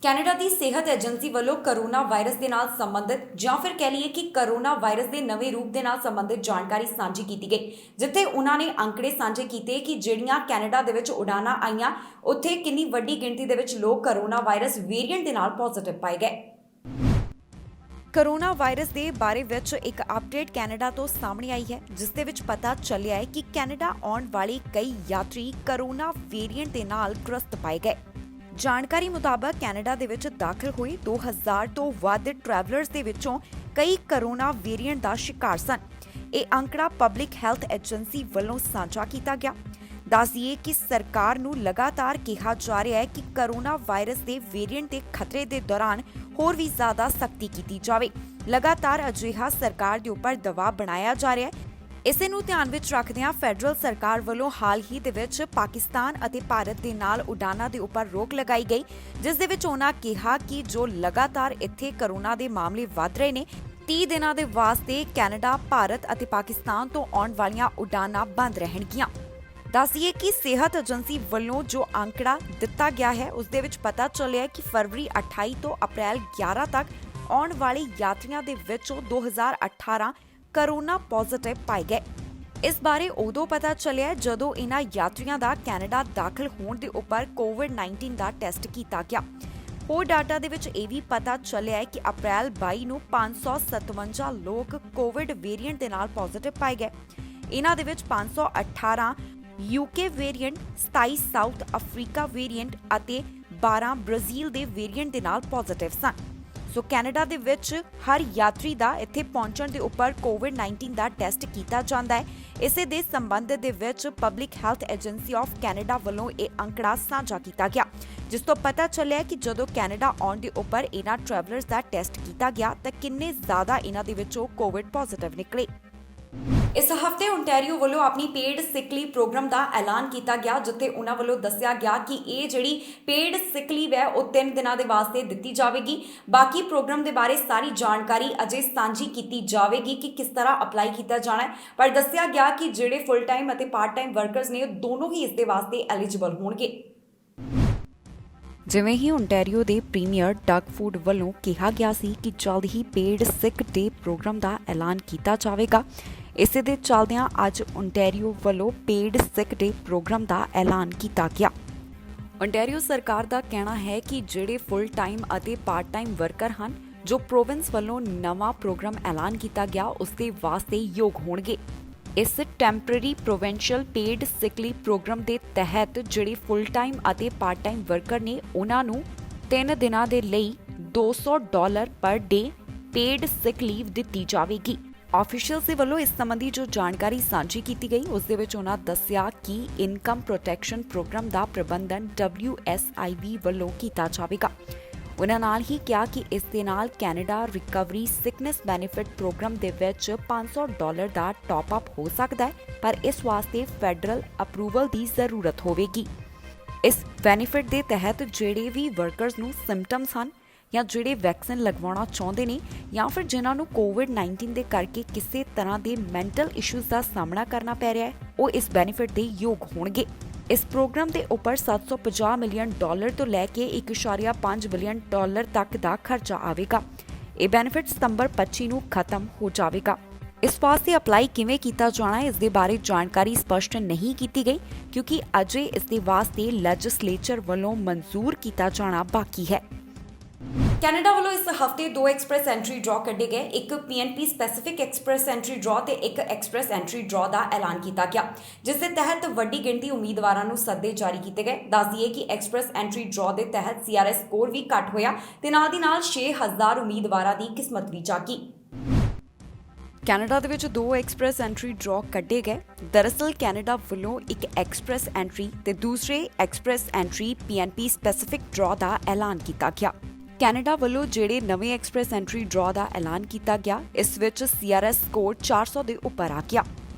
Canada ਦੀ ਸਿਹਤ agency ਵੱਲੋਂ corona virus ਦੇ ਨਾਲ ਸੰਬੰਧਿਤ ਜਾਂ ਫਿਰ ਕਹਿ ਲਈਏ ਕਿ ਕਰੋਨਾ ਵਾਇਰਸ ਦੇ ਨਵੇਂ ਰੂਪ ਦੇ ਨਾਲ ਸੰਬੰਧਿਤ ਜਾਣਕਾਰੀ ਸਾਂਝੀ ਕੀਤੀ ਗਈ, ਜਿੱਥੇ ਉਹਨਾਂ ਨੇ ਅੰਕੜੇ ਸਾਂਝੇ ਕੀਤੇ ਕਿ ਜਿਹੜੀਆਂ ਕੈਨੇਡਾ ਦੇ ਵਿੱਚ ਉਡਾਨਾਂ ਆਈਆਂ ਉੱਥੇ ਕਿੰਨੀ ਵੱਡੀ ਗਿਣਤੀ ਦੇ ਵਿੱਚ ਲੋਕ ਕਰੋਨਾ ਵਾਇਰਸ ਵੇਰੀਐਂਟ ਦੇ ਨਾਲ ਪੋਜ਼ਿਟਿਵ ਪਾਏ ਗਏ। ਕਰੋਨਾ ਵਾਇਰਸ ਦੇ ਬਾਰੇ ਵਿੱਚ ਇੱਕ ਅਪਡੇਟ ਕੈਨੇਡਾ ਤੋਂ ਸਾਹਮਣੇ ਆਈ ਹੈ, ਜਿਸ ਦੇ ਵਿੱਚ ਪਤਾ ਚੱਲਿਆ ਹੈ ਕਿ ਕੈਨੇਡਾ ਆਉਣ ਵਾਲੇ ਕਈ ਯਾਤਰੀ ਕਰੋਨਾ ਵੇਰੀਐਂਟ ਦੇ ਨਾਲ ਗ੍ਰਸਤ ਪਾਏ ਗਏ। ਜਾਣਕਾਰੀ ਮੁਤਾਬਕ ਕੈਨੇਡਾ ਦੇ ਵਿੱਚ ਦਾਖਲ ਹੋਏ 2000 ਤੋਂ ਵੱਧ ਟਰੈਵਲਰਸ ਦੇ ਵਿੱਚੋਂ ਕਈ ਕਰੋਨਾ ਵੇਰੀਐਂਟ ਦਾ ਸ਼ਿਕਾਰ ਸਨ। ਇਹ ਅੰਕੜਾ ਪਬਲਿਕ ਹੈਲਥ ਏਜੰਸੀ ਵੱਲੋਂ ਸਾਂਝਾ ਕੀਤਾ ਗਿਆ। ਦੱਸ ਦਈਏ ਕਿ ਸਰਕਾਰ ਨੂੰ ਲਗਾਤਾਰ ਕਿਹਾ ਜਾ ਰਿਹਾ ਹੈ ਕਿ ਕਰੋਨਾ ਵਾਇਰਸ ਦੇ ਵੇਰੀਐਂਟ ਦੇ ਖਤਰੇ ਦੇ ਦੌਰਾਨ ਹੋਰ ਵੀ ਜ਼ਿਆਦਾ ਸਖਤੀ ਕੀਤੀ ਜਾਵੇ। ਲਗਾਤਾਰ ਅਜਿਹਾ ਸਰਕਾਰ ਦੇ ਉੱਪਰ ਦਬਾਅ ਬਣਾਇਆ ਜਾ ਰਿਹਾ ਹੈ। ਇਸੇ ਨੂੰ ਧਿਆਨ ਵਿੱਚ ਰੱਖਦਿਆਂ ਫੈਡਰਲ ਸਰਕਾਰ ਵੱਲੋਂ ਹਾਲ ਹੀ ਦੇ ਵਿੱਚ ਪਾਕਿਸਤਾਨ ਅਤੇ ਭਾਰਤ ਦੇ ਨਾਲ ਉਡਾਨਾਂ ਦੇ ਉੱਪਰ ਰੋਕ ਲਗਾਈ ਗਈ, ਜਿਸ ਦੇ ਵਿੱਚ ਉਹਨਾਂ ਕਿਹਾ ਕਿ ਜੋ ਲਗਾਤਾਰ ਇੱਥੇ ਕਰੋਨਾ ਦੇ ਮਾਮਲੇ ਵਧ ਰਹੇ ਨੇ, 30 ਦਿਨਾਂ ਦੇ ਵਾਸਤੇ ਕੈਨੇਡਾ, ਭਾਰਤ ਅਤੇ ਪਾਕਿਸਤਾਨ ਤੋਂ ਆਉਣ ਵਾਲੀਆਂ ਉਡਾਨਾਂ ਬੰਦ ਰਹਿਣਗੀਆਂ। ਦੱਸੀਏ ਕਿ ਸਿਹਤ ਏਜੰਸੀ ਵੱਲੋਂ ਜੋ ਅੰਕੜਾ ਦਿੱਤਾ ਗਿਆ ਹੈ, ਉਸ ਦੇ ਵਿੱਚ ਪਤਾ ਚੱਲਿਆ ਕਿ ਫਰਵਰੀ 28 ਤੋਂ ਅਪ੍ਰੈਲ 11 ਤੱਕ ਆਉਣ ਵਾਲੇ ਯਾਤਰੀਆਂ ਦੇ ਵਿੱਚੋਂ 2018 ਕਰੋਨਾ ਪੋਜ਼ਿਟਿਵ ਪਾਏ ਗਏ। ਇਸ ਬਾਰੇ ਉਦੋਂ ਪਤਾ ਚੱਲਿਆ ਜਦੋਂ ਇਹਨਾਂ ਯਾਤਰੀਆਂ ਦਾ ਕੈਨੇਡਾ ਦਾਖਲ ਹੋਣ ਦੇ ਉੱਪਰ ਕੋਵਿਡ-19 ਦਾ ਟੈਸਟ ਕੀਤਾ ਗਿਆ। ਹੋਰ ਡਾਟਾ ਦੇ ਵਿੱਚ ਇਹ ਵੀ ਪਤਾ ਚੱਲਿਆ ਕਿ ਅਪ੍ਰੈਲ 22 ਨੂੰ 557 ਲੋਕ ਕੋਵਿਡ ਵੇਰੀਐਂਟ ਦੇ ਨਾਲ ਪੋਜ਼ਿਟਿਵ ਪਾਏ ਗਏ। ਇਹਨਾਂ ਦੇ ਵਿੱਚ 518 UK variant, 27 south Africa variant ਅਤੇ 12 ਬ੍ਰਾਜ਼ੀਲ ਦੇ ਵੇਰੀਐਂਟ ਦੇ ਨਾਲ ਪੋਜ਼ਿਟਿਵ ਸਨ। ਸੋ ਕੈਨੇਡਾ ਦੇ ਵਿੱਚ ਹਰ ਯਾਤਰੀ ਦਾ ਇੱਥੇ ਪਹੁੰਚਣ ਦੇ ਉੱਪਰ ਕੋਵਿਡ-19 ਦਾ ਟੈਸਟ ਕੀਤਾ ਜਾਂਦਾ ਹੈ। ਇਸੇ ਦੇ ਸੰਬੰਧ ਦੇ ਵਿੱਚ public health agency of Canada ਵੱਲੋਂ ਇਹ ਅੰਕੜਾ ਸਾਂਝਾ ਕੀਤਾ ਗਿਆ, ਜਿਸ ਤੋਂ ਪਤਾ ਚੱਲਿਆ ਕਿ ਜਦੋਂ ਕੈਨੇਡਾ ਆਉਣ ਦੇ ਉੱਪਰ ਇਹਨਾਂ ਟਰੈਵਲਰਸ ਦਾ ਟੈਸਟ ਕੀਤਾ ਗਿਆ ਤਾਂ ਕਿੰਨੇ ਜ਼ਿਆਦਾ ਇਹਨਾਂ ਦੇ ਵਿੱਚੋਂ ਕੋਵਿਡ ਪੋਜ਼ਿਟਿਵ ਨਿਕਲੇ। ਇਸ ਹਫਤੇ ਓਨਟਾਰੀਓ ਵੱਲੋਂ ਆਪਣੀ ਪੇਡ ਸਿਕ ਲੀਵ ਪ੍ਰੋਗਰਾਮ ਦਾ ਐਲਾਨ ਕੀਤਾ ਗਿਆ, ਜਿੱਥੇ ਉਹਨਾਂ ਵੱਲੋਂ ਦੱਸਿਆ ਗਿਆ ਕਿ ਇਹ ਜਿਹੜੀ ਪੇਡ ਸਿਕ ਲੀਵ ਹੈ ਉਹ 3 ਦਿਨਾਂ ਦੇ ਵਾਸਤੇ ਦਿੱਤੀ ਜਾਵੇਗੀ। ਬਾਕੀ ਪ੍ਰੋਗਰਾਮ ਦੇ ਬਾਰੇ ਸਾਰੀ ਜਾਣਕਾਰੀ ਅਜੇ ਸਾਂਝੀ ਕੀਤੀ ਜਾਵੇਗੀ ਕਿ ਕਿਸ ਤਰ੍ਹਾਂ ਅਪਲਾਈ ਕੀਤਾ ਜਾਣਾ ਹੈ, ਪਰ ਦੱਸਿਆ ਗਿਆ ਕਿ ਜਿਹੜੇ ਫੁੱਲ ਟਾਈਮ ਅਤੇ ਪਾਰਟ ਟਾਈਮ ਵਰਕਰਸ ਨੇ ਦੋਨੋਂ ਹੀ ਇਸ ਦੇ ਵਾਸਤੇ ਐਲੀਜੀਬਲ ਹੋਣਗੇ। ਜਿਵੇਂ ਹੀ ਓਨਟਾਰੀਓ ਦੇ ਪ੍ਰੀਮੀਅਰ ਡਗ ਫੂਡ ਵੱਲੋਂ ਕਿਹਾ ਗਿਆ ਸੀ ਕਿ ਜਲਦ ਹੀ ਪੇਡ ਸਿਕ ਡੇ ਪ੍ਰੋਗਰਾਮ ਦਾ ਐਲਾਨ ਕੀਤਾ ਜਾਵੇਗਾ, ਇਸੇ ਦੇ ਚੱਲਦਿਆਂ ਅੱਜ ਓਨਟਾਰੀਓ ਵੱਲੋਂ ਪੇਡ ਸਿਕ ਡੇ ਪ੍ਰੋਗਰਾਮ ਦਾ ਐਲਾਨ ਕੀਤਾ ਗਿਆ। ਓਨਟਾਰੀਓ ਸਰਕਾਰ ਦਾ ਕਹਿਣਾ ਹੈ ਕਿ ਜਿਹੜੇ ਫੁੱਲ ਟਾਈਮ ਅਤੇ ਪਾਰਟ ਟਾਈਮ ਵਰਕਰ ਹਨ, ਜੋ ਪ੍ਰੋਵਿੰਸ ਵੱਲੋਂ ਨਵਾਂ ਪ੍ਰੋਗਰਾਮ ਐਲਾਨ ਕੀਤਾ ਗਿਆ, ਉਸ ਦੇ ਵਾਸਤੇ ਯੋਗ ਹੋਣਗੇ। ਇਸ temporary provincial paid sick leave programme ਦੇ ਤਹਿਤ ਜਿਹੜੇ ਫੁੱਲ ਟਾਈਮ ਅਤੇ ਪਾਰਟ ਟਾਈਮ ਵਰਕਰ ਨੇ, ਉਹਨਾਂ ਨੂੰ 3 ਦਿਨਾਂ ਦੇ ਲਈ $200 ਪਰ ਡੇ ਪੇਡ ਸਿਕ ਲੀਵ ਦਿੱਤੀ ਜਾਵੇਗੀ। ਆਫੀਸ਼ੀਅਲਸ ਦੇ ਵੱਲੋਂ ਇਸ ਸੰਬੰਧੀ ਜੋ ਜਾਣਕਾਰੀ ਸਾਂਝੀ ਕੀਤੀ ਗਈ, ਉਸ ਦੇ ਵਿੱਚ ਉਹਨਾਂ ਦੱਸਿਆ ਕਿ ਇਨਕਮ ਪ੍ਰੋਟੈਕਸ਼ਨ ਪ੍ਰੋਗਰਾਮ ਦਾ ਪ੍ਰਬੰਧਨ WSIB ਵੱਲੋਂ ਕੀਤਾ ਜਾਵੇਗਾ। ਉਹਨਾਂ ਨਾਲ ਹੀ ਕਿਹਾ ਕਿ ਇਸ ਦੇ ਨਾਲ Canada recovery sickness benefit programme ਦੇ ਵਿੱਚ $500 ਦਾ ਟਾਪ ਅਪ ਹੋ ਸਕਦਾ ਹੈ, ਪਰ ਇਸ ਵਾਸਤੇ ਫੈਡਰਲ ਅਪਰੂਵਲ ਦੀ ਜ਼ਰੂਰਤ ਹੋਵੇਗੀ। ਇਸ ਬੈਨੀਫਿਟ ਦੇ ਤਹਿਤ ਜਿਹੜੇ ਵੀ ਵਰਕਰਸ ਨੂੰ ਸਿੰਪਟਮਸ ਹਨ ਜਾਂ ਜਿਹੜੇ ਵੈਕਸੀਨ ਲਗਵਾਉਣਾ ਚਾਹੁੰਦੇ ਨੇ ਜਾਂ ਫਿਰ ਜਿਨ੍ਹਾਂ ਨੂੰ ਕੋਵਿਡ-19 ਦੇ ਕਰਕੇ ਕਿਸੇ ਤਰ੍ਹਾਂ ਦੇ ਮੈਂਟਲ ਇਸ਼ੂਜ਼ ਦਾ ਸਾਹਮਣਾ ਕਰਨਾ ਪੈ ਰਿਹਾ ਹੈ, ਉਹ ਇਸ ਬੈਨੀਫਿਟ ਦੇ ਯੋਗ ਹੋਣਗੇ। ਇਸ ਪ੍ਰੋਗਰਾਮ ਦੇ ਉੱਪਰ $750 ਮਿਲੀਅਨ ਤੋਂ ਲੈ ਕੇ $1.5 ਬਿਲੀਅਨ ਤੱਕ ਦਾ ਖਰਚਾ ਆਵੇਗਾ। ਇਹ ਬੈਨੀਫਿਟ ਸਤੰਬਰ 25 ਨੂੰ ਖਤਮ ਹੋ ਜਾਵੇਗਾ। ਇਸ ਵਾਸਤੇ ਅਪਲਾਈ ਕਿਵੇਂ ਕੀਤਾ ਜਾਣਾ ਹੈ, ਇਸ ਦੇ ਬਾਰੇ ਜਾਣਕਾਰੀ ਸਪਸ਼ਟ ਨਹੀਂ ਕੀਤੀ ਗਈ, ਕਿਉਂਕਿ ਅਜੇ ਇਸ ਦੇ ਵਾਸਤੇ ਲੈਜਿਸਲੇਚਰ ਵੱਲੋਂ ਮਨਜ਼ੂਰ ਕੀਤਾ ਜਾਣਾ ਬਾਕੀ ਹੈ। ਕੈਨੇਡਾ ਵੱਲੋਂ ਇਸ ਹਫਤੇ 2 ਐਕਸਪ੍ਰੈਸ ਐਂਟਰੀ ਡਰਾਅ ਕੱਢੇ ਗਏ। ਇੱਕ PNP specific express entry draw ਤੇ ਇੱਕ ਐਕਸਪ੍ਰੈਸ ਐਂਟਰੀ ਡਰਾਅ ਦਾ ਐਲਾਨ ਕੀਤਾ ਗਿਆ, ਜਿਸ ਦੇ ਤਹਿਤ ਵੱਡੀ ਗਿਣਤੀ ਉਮੀਦਵਾਰਾਂ ਨੂੰ ਸੱਦੇ ਜਾਰੀ ਕੀਤੇ ਗਏ। ਦੱਸ ਦਈਏ ਕਿ ਐਕਸਪ੍ਰੈਸ ਐਂਟਰੀ ਡਰਾਅ ਦੇ ਤਹਿਤ CRS ਸਕੋਰ ਵੀ ਘੱਟ ਹੋਇਆ ਤੇ ਨਾਲ ਦੀ ਨਾਲ 6000 ਉਮੀਦਵਾਰਾਂ ਦੀ ਕਿਸਮਤ ਵੀ ਜਾਗੀ। ਕੈਨੇਡਾ ਦੇ ਵਿੱਚ 2 ਐਕਸਪ੍ਰੈਸ ਐਂਟਰੀ ਡਰਾਅ ਕੱਢੇ ਗਏ। ਦਰਅਸਲ ਕੈਨੇਡਾ ਵੱਲੋਂ ਇੱਕ ਐਕਸਪ੍ਰੈਸ ਐਂਟਰੀ ਤੇ ਦੂਸਰੇ express entry PNP specific draw ਦਾ ਐਲਾਨ ਕੀਤਾ ਗਿਆ। ਕੈਨੇਡਾ ਵੱਲੋਂ ਜਿਹੜੇ ਨਵੇਂ ਐਕਸਪ੍ਰੈਸ ਐਂਟਰੀ ਡਰਾਅ ਦਾ ਐਲਾਨ ਕੀਤਾ ਗਿਆ, ਇਸ ਵਿੱਚ CRS ਸਕੋਰ 400 ਦੇ ਉੱਪਰ ਆ ਗਿਆ।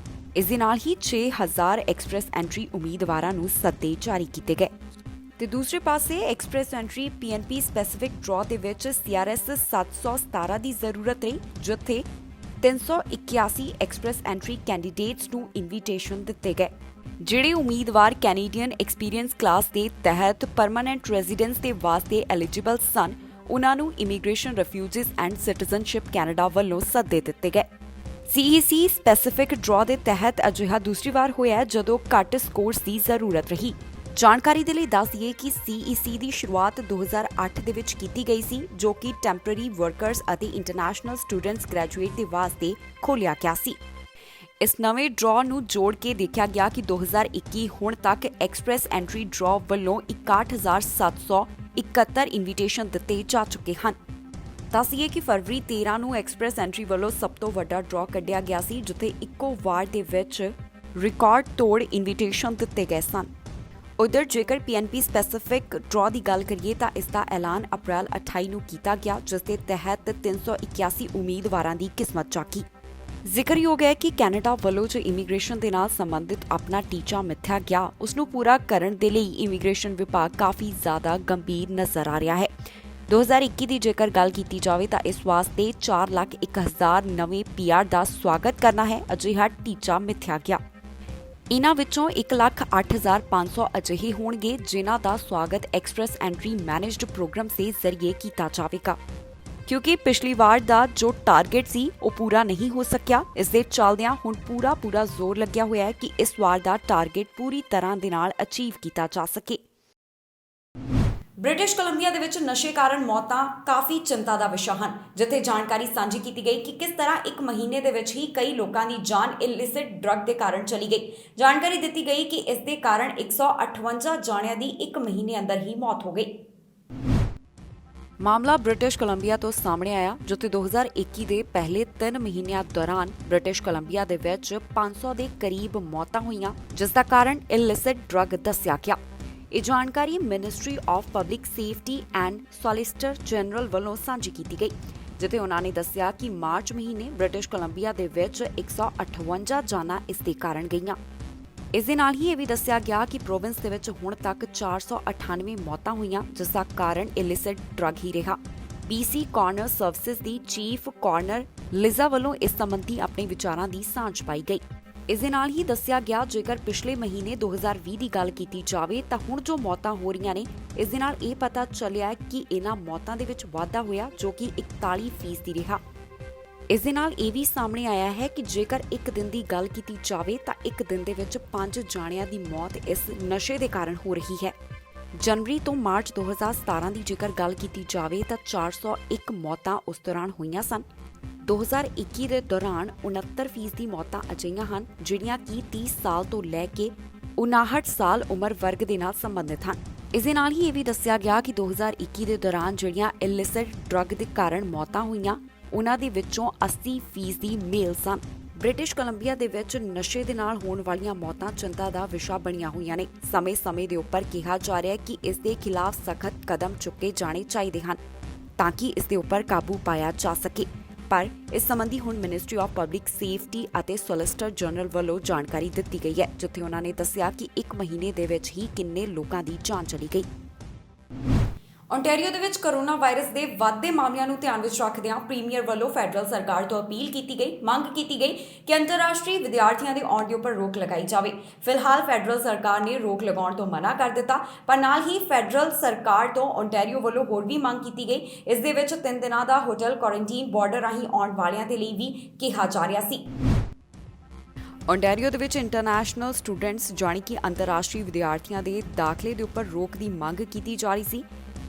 ਇਸ ਦੇ ਨਾਲ ਹੀ 6000 ਐਕਸਪ੍ਰੈਸ ਐਂਟਰੀ ਉਮੀਦਵਾਰਾਂ ਨੂੰ ਸੱਦੇ ਜਾਰੀ ਕੀਤੇ ਗਏ ਤੇ ਦੂਸਰੇ ਪਾਸੇ express entry PNP specific draw ਦੇ ਵਿੱਚ CRS 717 ਦੀ ਜ਼ਰੂਰਤ ਰਹੀ, ਜਿੱਥੇ 381 ਐਕਸਪ੍ਰੈਸ ਐਂਟਰੀ ਕੈਂਡੀਡੇਟਸ ਨੂੰ ਇਨਵੀਟੇਸ਼ਨ ਦਿੱਤੇ ਗਏ। ਜਿਹੜੇ ਉਮੀਦਵਾਰ ਕੈਨੇਡੀਅਨ ਐਕਸਪੀਰੀਅੰਸ ਕਲਾਸ ਦੇ ਤਹਿਤ ਪਰਮਾਨੈਂਟ ਰੈਜ਼ੀਡੈਂਸ ਦੇ ਵਾਸਤੇ ਐਲੀਜੀਬਲ ਸਨ, ਉਨ੍ਹਾਂ ਨੂੰ immigration refugees and citizenship Canada ਵੱਲੋਂ ਸੱਦੇ ਦਿੱਤੇ ਗਏ। CEC ਸਪੈਸੀਫਿਕ ਡਰਾਅ ਦੇ ਤਹਿਤ ਅਜਿਹਾ ਦੂਸਰੀ ਵਾਰ ਹੋਇਆ ਜਦੋਂ ਘੱਟ ਸਕੋਰਸ ਦੀ ਜ਼ਰੂਰਤ ਰਹੀ। ਜਾਣਕਾਰੀ ਦੇ ਲਈ ਦੱਸ ਦਈਏ ਕਿ CEC ਦੀ ਸ਼ੁਰੂਆਤ 2008 ਦੇ ਵਿੱਚ ਕੀਤੀ ਗਈ ਸੀ, ਜੋ ਕਿ ਟੈਂਪਰੇਰੀ ਵਰਕਰਸ ਅਤੇ ਇੰਟਰਨੈਸ਼ਨਲ ਸਟੂਡੈਂਟਸ ਗ੍ਰੈਜੂਏਟ ਦੇ ਵਾਸਤੇ ਖੋਲ੍ਹਿਆ ਗਿਆ ਸੀ। ਇਸ ਨਵੇਂ ਡਰਾਅ ਨੂੰ ਜੋੜ ਕੇ ਦੇਖਿਆ ਗਿਆ ਕਿ 2021 ਹੁਣ ਤੱਕ ਐਕਸਪ੍ਰੈਸ ਐਂਟਰੀ ਡਰਾਅ ਵੱਲੋਂ 61,771 ਇਨਵੀਟੇਸ਼ਨ ਦਿੱਤੇ ਜਾ ਚੁੱਕੇ ਹਨ। ਦੱਸੀਏ ਕਿ ਫਰਵਰੀ 13 ਨੂੰ ਐਕਸਪ੍ਰੈਸ ਐਂਟਰੀ ਵੱਲੋਂ ਸਭ ਤੋਂ ਵੱਡਾ ਡਰਾਅ ਕੱਢਿਆ ਗਿਆ ਸੀ, ਜਿੱਥੇ ਇੱਕੋ ਵਾਰ ਦੇ ਵਿੱਚ ਰਿਕਾਰਡ ਤੋੜ ਇਨਵੀਟੇਸ਼ਨ ਦਿੱਤੇ ਗਏ ਸਨ। ਉਧਰ ਜੇਕਰ PNP ਸਪੈਸੀਫਿਕ ਡਰਾਅ ਦੀ ਗੱਲ ਕਰੀਏ ਤਾਂ ਇਸ ਦਾ ਐਲਾਨ ਅਪ੍ਰੈਲ 28 ਨੂੰ ਕੀਤਾ ਗਿਆ, ਜਿਸ ਦੇ ਤਹਿਤ 381 ਉਮੀਦਵਾਰਾਂ ਦੀ ਕਿਸਮਤ ਜਾਗੀ। ਜ਼ਿਕਰਯੋਗ ਹੈ ਕਿ ਕੈਨੇਡਾ ਵੱਲੋਂ ਜੋ ਇਮੀਗ੍ਰੇਸ਼ਨ ਦੇ ਨਾਲ ਸੰਬੰਧਿਤ ਆਪਣਾ ਟੀਚਾ ਮਿੱਥਿਆ ਗਿਆ, ਉਸ ਨੂੰ ਪੂਰਾ ਕਰਨ ਦੇ ਲਈ ਇਮੀਗ੍ਰੇਸ਼ਨ ਵਿਭਾਗ ਕਾਫੀ ਜ਼ਿਆਦਾ ਗੰਭੀਰ ਨਜ਼ਰ ਆ ਰਿਹਾ ਹੈ। 2021 ਦੀ ਜੇਕਰ ਗੱਲ ਕੀਤੀ ਜਾਵੇ ਤਾਂ ਇਸ ਵਾਸਤੇ 4,01,000 ਨਵੇਂ PR ਦਾ ਸਵਾਗਤ ਕਰਨਾ ਹੈ, ਅਜਿਹਾ ਟੀਚਾ ਮਿੱਥਿਆ ਗਿਆ। ਇਨ੍ਹਾਂ ਵਿੱਚੋਂ 1,08,500 ਅਜਿਹੇ ਹੋਣਗੇ ਜਿਨ੍ਹਾਂ ਦਾ ਸਵਾਗਤ ਐਕਸਪ੍ਰੈਸ ਐਂਟਰੀ ਮੈਨੇਜਡ ਪ੍ਰੋਗਰਾਮ ਦੇ ਜ਼ਰੀਏ ਕੀਤਾ ਜਾਵੇਗਾ। ਕਿਉਂਕਿ ਪਿਛਲੀ ਵਾਰ ਦਾ ਜੋ ਟਾਰਗੇਟ ਸੀ ਉਹ ਪੂਰਾ ਨਹੀਂ ਹੋ ਸਕਿਆ, ਇਸ ਦੇ ਚੱਲਦਿਆਂ ਹੁਣ ਪੂਰਾ ਜ਼ੋਰ ਲੱਗਿਆ ਹੋਇਆ ਹੈ ਕਿ ਇਸ ਵਾਰ ਦਾ ਟਾਰਗੇਟ ਪੂਰੀ ਤਰ੍ਹਾਂ ਦੇ ਨਾਲ ਅਚੀਵ ਕੀਤਾ ਜਾ ਸਕੇ। ਬ੍ਰਿਟਿਸ਼ ਕੋਲੰਬੀਆ ਦੇ ਵਿੱਚ ਨਸ਼ੇ ਕਾਰਨ ਮੌਤਾਂ ਕਾਫੀ ਚਿੰਤਾ ਦਾ ਵਿਸ਼ਾ ਹਨ, ਜਿੱਥੇ ਜਾਣਕਾਰੀ ਸਾਂਝੀ ਕੀਤੀ ਗਈ ਕਿ ਕਿਸ ਤਰ੍ਹਾਂ ਇੱਕ ਮਹੀਨੇ ਦੇ ਵਿੱਚ ਹੀ ਕਈ ਲੋਕਾਂ ਦੀ ਜਾਨ ਇਲਿਸਿਟ ਡਰੱਗ ਦੇ ਕਾਰਨ ਚਲੀ ਗਈ। ਜਾਣਕਾਰੀ ਦਿੱਤੀ ਗਈ ਕਿ ਇਸ ਦੇ ਕਾਰਨ 158 ਜਾਣਿਆਂ ਦੀ ਇੱਕ ਮਹੀਨੇ ਅੰਦਰ ਹੀ ਮੌਤ ਹੋ ਗਈ। ਮਾਮਲਾ ਬ੍ਰਿਟਿਸ਼ ਕੋਲੰਬੀਆ ਤੋਂ ਸਾਹਮਣੇ ਆਇਆ, ਜਿੱਥੇ 2021 ਦੇ ਪਹਿਲੇ 3 ਮਹੀਨਿਆਂ ਦੌਰਾਨ ਬ੍ਰਿਟਿਸ਼ ਕੋਲੰਬੀਆ ਦੇ ਵਿੱਚ 500 ਦੇ ਕਰੀਬ ਮੌਤਾਂ ਹੋਈਆਂ, ਜਿਸ ਦਾ ਕਾਰਨ ਇਲਿਸਿਟ ਡਰੱਗ ਦੱਸਿਆ ਗਿਆ। ਇਹ ਜਾਣਕਾਰੀ ministry of public safety and solicitor general ਵੱਲੋਂ ਸਾਂਝੀ ਕੀਤੀ ਗਈ, ਜਿੱਥੇ ਉਹਨਾਂ ਨੇ ਦੱਸਿਆ ਕਿ ਮਾਰਚ ਮਹੀਨੇ ਬ੍ਰਿਟਿਸ਼ ਕੋਲੰਬੀਆ ਦੇ ਵਿੱਚ 158 ਜਾਨਾਂ ਇਸ ਦੇ ਕਾਰਨ ਗਈਆਂ। ਇਸ ਦੇ ਨਾਲ ਹੀ ਇਹ ਵੀ ਦੱਸਿਆ ਗਿਆ ਕਿ ਪ੍ਰੋਵਿੰਸ ਦੇ ਵਿੱਚ ਹੁਣ ਤੱਕ 498 ਮੌਤਾਂ ਹੋਈਆਂ, ਜਿਸ ਦਾ ਕਾਰਨ ਇਲਿਸਿਟ ਡਰੱਗ ਹੀ ਰਿਹਾ। BC ਕਾਰਨਰ ਸਰਵਿਸਿਜ਼ ਦੀ ਚੀਫ ਕਾਰਨਰ ਲਿਜ਼ਾ ਵੱਲੋਂ ਇਸ ਸੰਬੰਧੀ ਆਪਣੇ ਵਿਚਾਰਾਂ ਦੀ ਸਾਂਝ ਪਾਈ ਗਈ। ਇਸ ਦੇ ਨਾਲ ਹੀ ਦੱਸਿਆ ਗਿਆ ਜੇਕਰ ਪਿਛਲੇ ਮਹੀਨੇ 2020 ਦੀ ਗੱਲ ਕੀਤੀ ਜਾਵੇ ਤਾਂ ਹੁਣ ਜੋ ਮੌਤਾਂ ਹੋ ਰਹੀਆਂ ਨੇ, ਇਸ ਦੇ ਨਾਲ ਇਹ ਪਤਾ ਚੱਲਿਆ ਹੈ ਕਿ ਇਹਨਾਂ ਮੌਤਾਂ ਦੇ ਵਿੱਚ ਵਾਧਾ ਹੋਇਆ, ਜੋ ਕਿ 41% ਰਿਹਾ। ਇਸ ਦੇ ਨਾਲ ਇਹ ਵੀ ਸਾਹਮਣੇ ਆਇਆ ਹੈ ਕਿ ਜੇਕਰ ਇੱਕ ਦਿਨ ਦੀ ਗੱਲ ਕੀਤੀ ਜਾਵੇ ਤਾਂ ਇੱਕ ਦਿਨ ਦੇ ਵਿੱਚ 5 ਜਾਣਿਆਂ ਦੀ ਮੌਤ ਇਸ ਨਸ਼ੇ ਦੇ ਕਾਰਨ ਹੋ ਰਹੀ ਹੈ। ਜਨਵਰੀ ਤੋਂ ਮਾਰਚ 2017 ਦੀ ਜੇਕਰ ਗੱਲ ਕੀਤੀ ਜਾਵੇ ਤਾਂ 401 ਮੌਤਾਂ ਉਸ ਦੌਰਾਨ ਹੋਈਆਂ ਸਨ। 2021 ਦੇ ਦੌਰਾਨ 69% ਦੀ ਮੌਤਾਂ ਅਜਿਹੀਆਂ ਹਨ ਜਿਹੜੀਆਂ ਕਿ 30 ਸਾਲ ਤੋਂ ਲੈ ਕੇ 59 ਸਾਲ ਉਮਰ ਵਰਗ ਦੇ ਨਾਲ ਸੰਬੰਧਿਤ ਹਨ। ਇਸ ਦੇ ਨਾਲ ਹੀ ਇਹ ਵੀ ਦੱਸਿਆ ਗਿਆ ਕਿ 2021 ਦੇ ਦੌਰਾਨ ਜਿਹੜੀਆਂ ਇਲਿਸਿਟ ਡਰੱਗ ਦੇ ਕਾਰਨ ਮੌਤਾਂ ਹੋਈਆਂ, ਉਹਨਾਂ ਦੇ ਵਿੱਚੋਂ 80% ਦੀ ਮੇਲ ਸਨ। ਬ੍ਰਿਟਿਸ਼ ਕੋਲੰਬੀਆ ਦੇ ਵਿੱਚ ਨਸ਼ੇ ਦੇ ਨਾਲ ਹੋਣ ਵਾਲੀਆਂ ਮੌਤਾਂ ਚਿੰਤਾ ਦਾ ਵਿਸ਼ਾ ਬਣੀਆਂ ਹੋਈਆਂ ਨੇ। ਸਮੇਂ-ਸਮੇਂ ਦੇ ਉੱਪਰ ਕਿਹਾ ਜਾ ਰਿਹਾ ਹੈ ਕਿ ਇਸ ਦੇ ਖਿਲਾਫ ਸਖਤ ਕਦਮ ਚੁੱਕੇ ਜਾਣੇ ਚਾਹੀਦੇ ਹਨ ਤਾਂ ਕਿ ਇਸ ਦੇ ਉੱਪਰ ਕਾਬੂ ਪਾਇਆ ਜਾ ਸਕੇ। ਪਰ ਇਸ ਸੰਬੰਧੀ ਹੁਣ ਮਿਨਿਸਟਰੀ ਆਫ ਪਬਲਿਕ ਸੇਫਟੀ ਅਤੇ ਸੋਲਿਸਿਟਰ ਜਨਰਲ ਵੱਲੋਂ ਜਾਣਕਾਰੀ ਦਿੱਤੀ ਗਈ ਹੈ, ਜਿੱਥੇ ਉਹਨਾਂ ਨੇ ਦੱਸਿਆ ਕਿ ਇੱਕ ਮਹੀਨੇ ਦੇ ਵਿੱਚ ਹੀ ਕਿੰਨੇ ਲੋਕਾਂ ਦੀ ਜਾਨ ਚਲੀ ਗਈ। ਓਨਟਾਰੀਓ ਦੇ ਵਿੱਚ ਕੋਰੋਨਾ ਵਾਇਰਸ ਦੇ ਵੱਧਦੇ ਮਾਮਲਿਆਂ ਨੂੰ ਧਿਆਨ ਵਿੱਚ ਰੱਖਦਿਆਂ ਪ੍ਰੀਮੀਅਰ ਵੱਲੋਂ ਫੈਡਰਲ ਸਰਕਾਰ ਤੋਂ ਅਪੀਲ ਕੀਤੀ ਗਈ, ਮੰਗ ਕੀਤੀ ਗਈ ਕਿ ਅੰਤਰਰਾਸ਼ਟਰੀ ਵਿਦਿਆਰਥੀਆਂ ਦੇ ਆਉਣ ਦੇ ਉੱਪਰ ਰੋਕ ਲਗਾਈ ਜਾਵੇ। ਫਿਲਹਾਲ ਫੈਡਰਲ ਸਰਕਾਰ ਨੇ ਰੋਕ ਲਗਾਉਣ ਤੋਂ ਮਨਾ ਕਰ ਦਿੱਤਾ, ਪਰ ਨਾਲ ਹੀ ਫੈਡਰਲ ਸਰਕਾਰ ਤੋਂ ਓਨਟਾਰੀਓ ਵੱਲੋਂ ਹੋਰ ਵੀ ਮੰਗ ਕੀਤੀ ਗਈ। ਇਸ ਦੇ ਵਿੱਚ 3 ਦਿਨਾਂ ਦਾ ਹੋਟਲ ਕੁਆਰੰਟੀਨ ਬਾਰਡਰ ਰਾਹੀਂ ਆਉਣ ਵਾਲਿਆਂ ਦੇ ਲਈ ਵੀ ਕਿਹਾ ਜਾ ਰਿਹਾ ਸੀ। ਓਨਟਾਰੀਓ ਦੇ ਵਿੱਚ ਇੰਟਰਨੈਸ਼ਨਲ ਸਟੂਡੈਂਟਸ ਜਾਣੀ ਕਿ ਅੰਤਰਰਾਸ਼ਟਰੀ ਵਿਦਿਆਰਥੀਆਂ ਦੇ ਦਾਖਲੇ ਦੇ ਉੱਪਰ ਰੋਕ ਦੀ ਮੰਗ ਕੀਤੀ ਜਾ ਰਹੀ ਸੀ,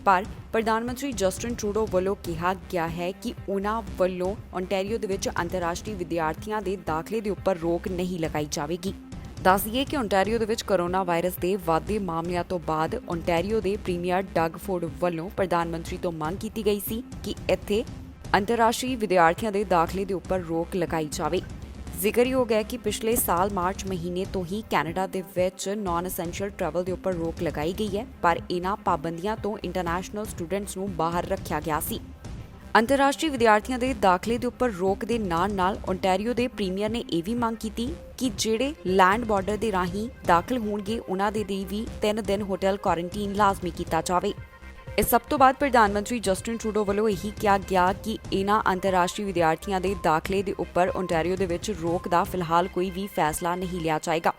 ਪਰ ਪ੍ਰਧਾਨ ਮੰਤਰੀ ਜਸਟਿਨ ਟਰੂਡੋ ਵੱਲੋਂ ਕਿਹਾ ਗਿਆ ਹੈ ਕਿ ਉਹਨਾਂ ਵੱਲੋਂ ਓਨਟਾਰੀਓ ਦੇ ਵਿੱਚ ਅੰਤਰਰਾਸ਼ਟਰੀ ਵਿਦਿਆਰਥੀਆਂ ਦੇ ਦਾਖਲੇ ਦੇ ਉੱਪਰ ਰੋਕ ਨਹੀਂ ਲਗਾਈ ਜਾਵੇਗੀ। ਦੱਸ ਦਈਏ ਕਿ ਓਨਟਾਰੀਓ ਦੇ ਵਿੱਚ ਕੋਰੋਨਾ ਵਾਇਰਸ ਦੇ ਵੱਧਦੇ ਮਾਮਲਿਆਂ ਤੋਂ ਬਾਅਦ ਓਨਟਾਰੀਓ ਦੇ ਪ੍ਰੀਮੀਅਰ ਡਗ ਫੋਰਡ ਵੱਲੋਂ ਪ੍ਰਧਾਨ ਮੰਤਰੀ ਤੋਂ ਮੰਗ ਕੀਤੀ ਗਈ ਸੀ ਕਿ ਇੱਥੇ ਅੰਤਰਰਾਸ਼ਟਰੀ ਵਿਦਿਆਰਥੀਆਂ ਦੇ ਦਾਖਲੇ ਦੇ ਉੱਪਰ ਰੋਕ ਲਗਾਈ ਜਾਵੇ। ਜ਼ਿਕਰਯੋਗ ਹੈ ਕਿ ਪਿਛਲੇ ਸਾਲ ਮਾਰਚ ਮਹੀਨੇ ਤੋਂ ਹੀ ਕੈਨੇਡਾ ਦੇ ਵਿੱਚ ਨਾਨ ਐਸੈਂਸ਼ੀਅਲ ਟਰੈਵਲ ਦੇ ਉੱਪਰ ਰੋਕ ਲਗਾਈ ਗਈ ਹੈ, ਪਰ ਇਹਨਾਂ ਪਾਬੰਦੀਆਂ ਤੋਂ ਇੰਟਰਨੈਸ਼ਨਲ ਸਟੂਡੈਂਟਸ ਨੂੰ ਬਾਹਰ ਰੱਖਿਆ ਗਿਆ ਸੀ। ਅੰਤਰਰਾਸ਼ਟਰੀ ਵਿਦਿਆਰਥੀਆਂ ਦੇ ਦਾਖਲੇ ਦੇ ਉੱਪਰ ਰੋਕ ਦੇ ਨਾਲ ਓਨਟਾਰੀਓ ਦੇ ਪ੍ਰੀਮੀਅਰ ਨੇ ਇਹ ਵੀ ਮੰਗ ਕੀਤੀ ਕਿ ਜਿਹੜੇ ਲੈਂਡ ਬਾਰਡਰ ਦੇ ਰਾਹੀਂ ਦਾਖਲ ਹੋਣਗੇ ਉਹਨਾਂ ਦੇ ਲਈ ਵੀ 3 ਦਿਨ ਹੋਟਲ ਕੁਆਰੰਟੀਨ ਲਾਜ਼ਮੀ ਕੀਤਾ ਜਾਵੇ। ਇਸ ਸਭ ਤੋਂ ਬਾਅਦ ਪ੍ਰਧਾਨ ਮੰਤਰੀ ਜਸਟਿਨ ਟਰੂਡੋ ਵੱਲੋਂ ਇਹੀ ਕਿਹਾ ਗਿਆ ਕਿ ਇਹਨਾਂ ਅੰਤਰਰਾਸ਼ਟਰੀ ਵਿਦਿਆਰਥੀਆਂ ਦੇ ਦਾਖਲੇ ਦੇ ਉੱਪਰ ਓਨਟਾਰੀਓ ਦੇ ਵਿੱਚ ਰੋਕ ਦਾ ਫਿਲਹਾਲ ਕੋਈ ਵੀ ਫੈਸਲਾ ਨਹੀਂ ਲਿਆ ਜਾਏਗਾ।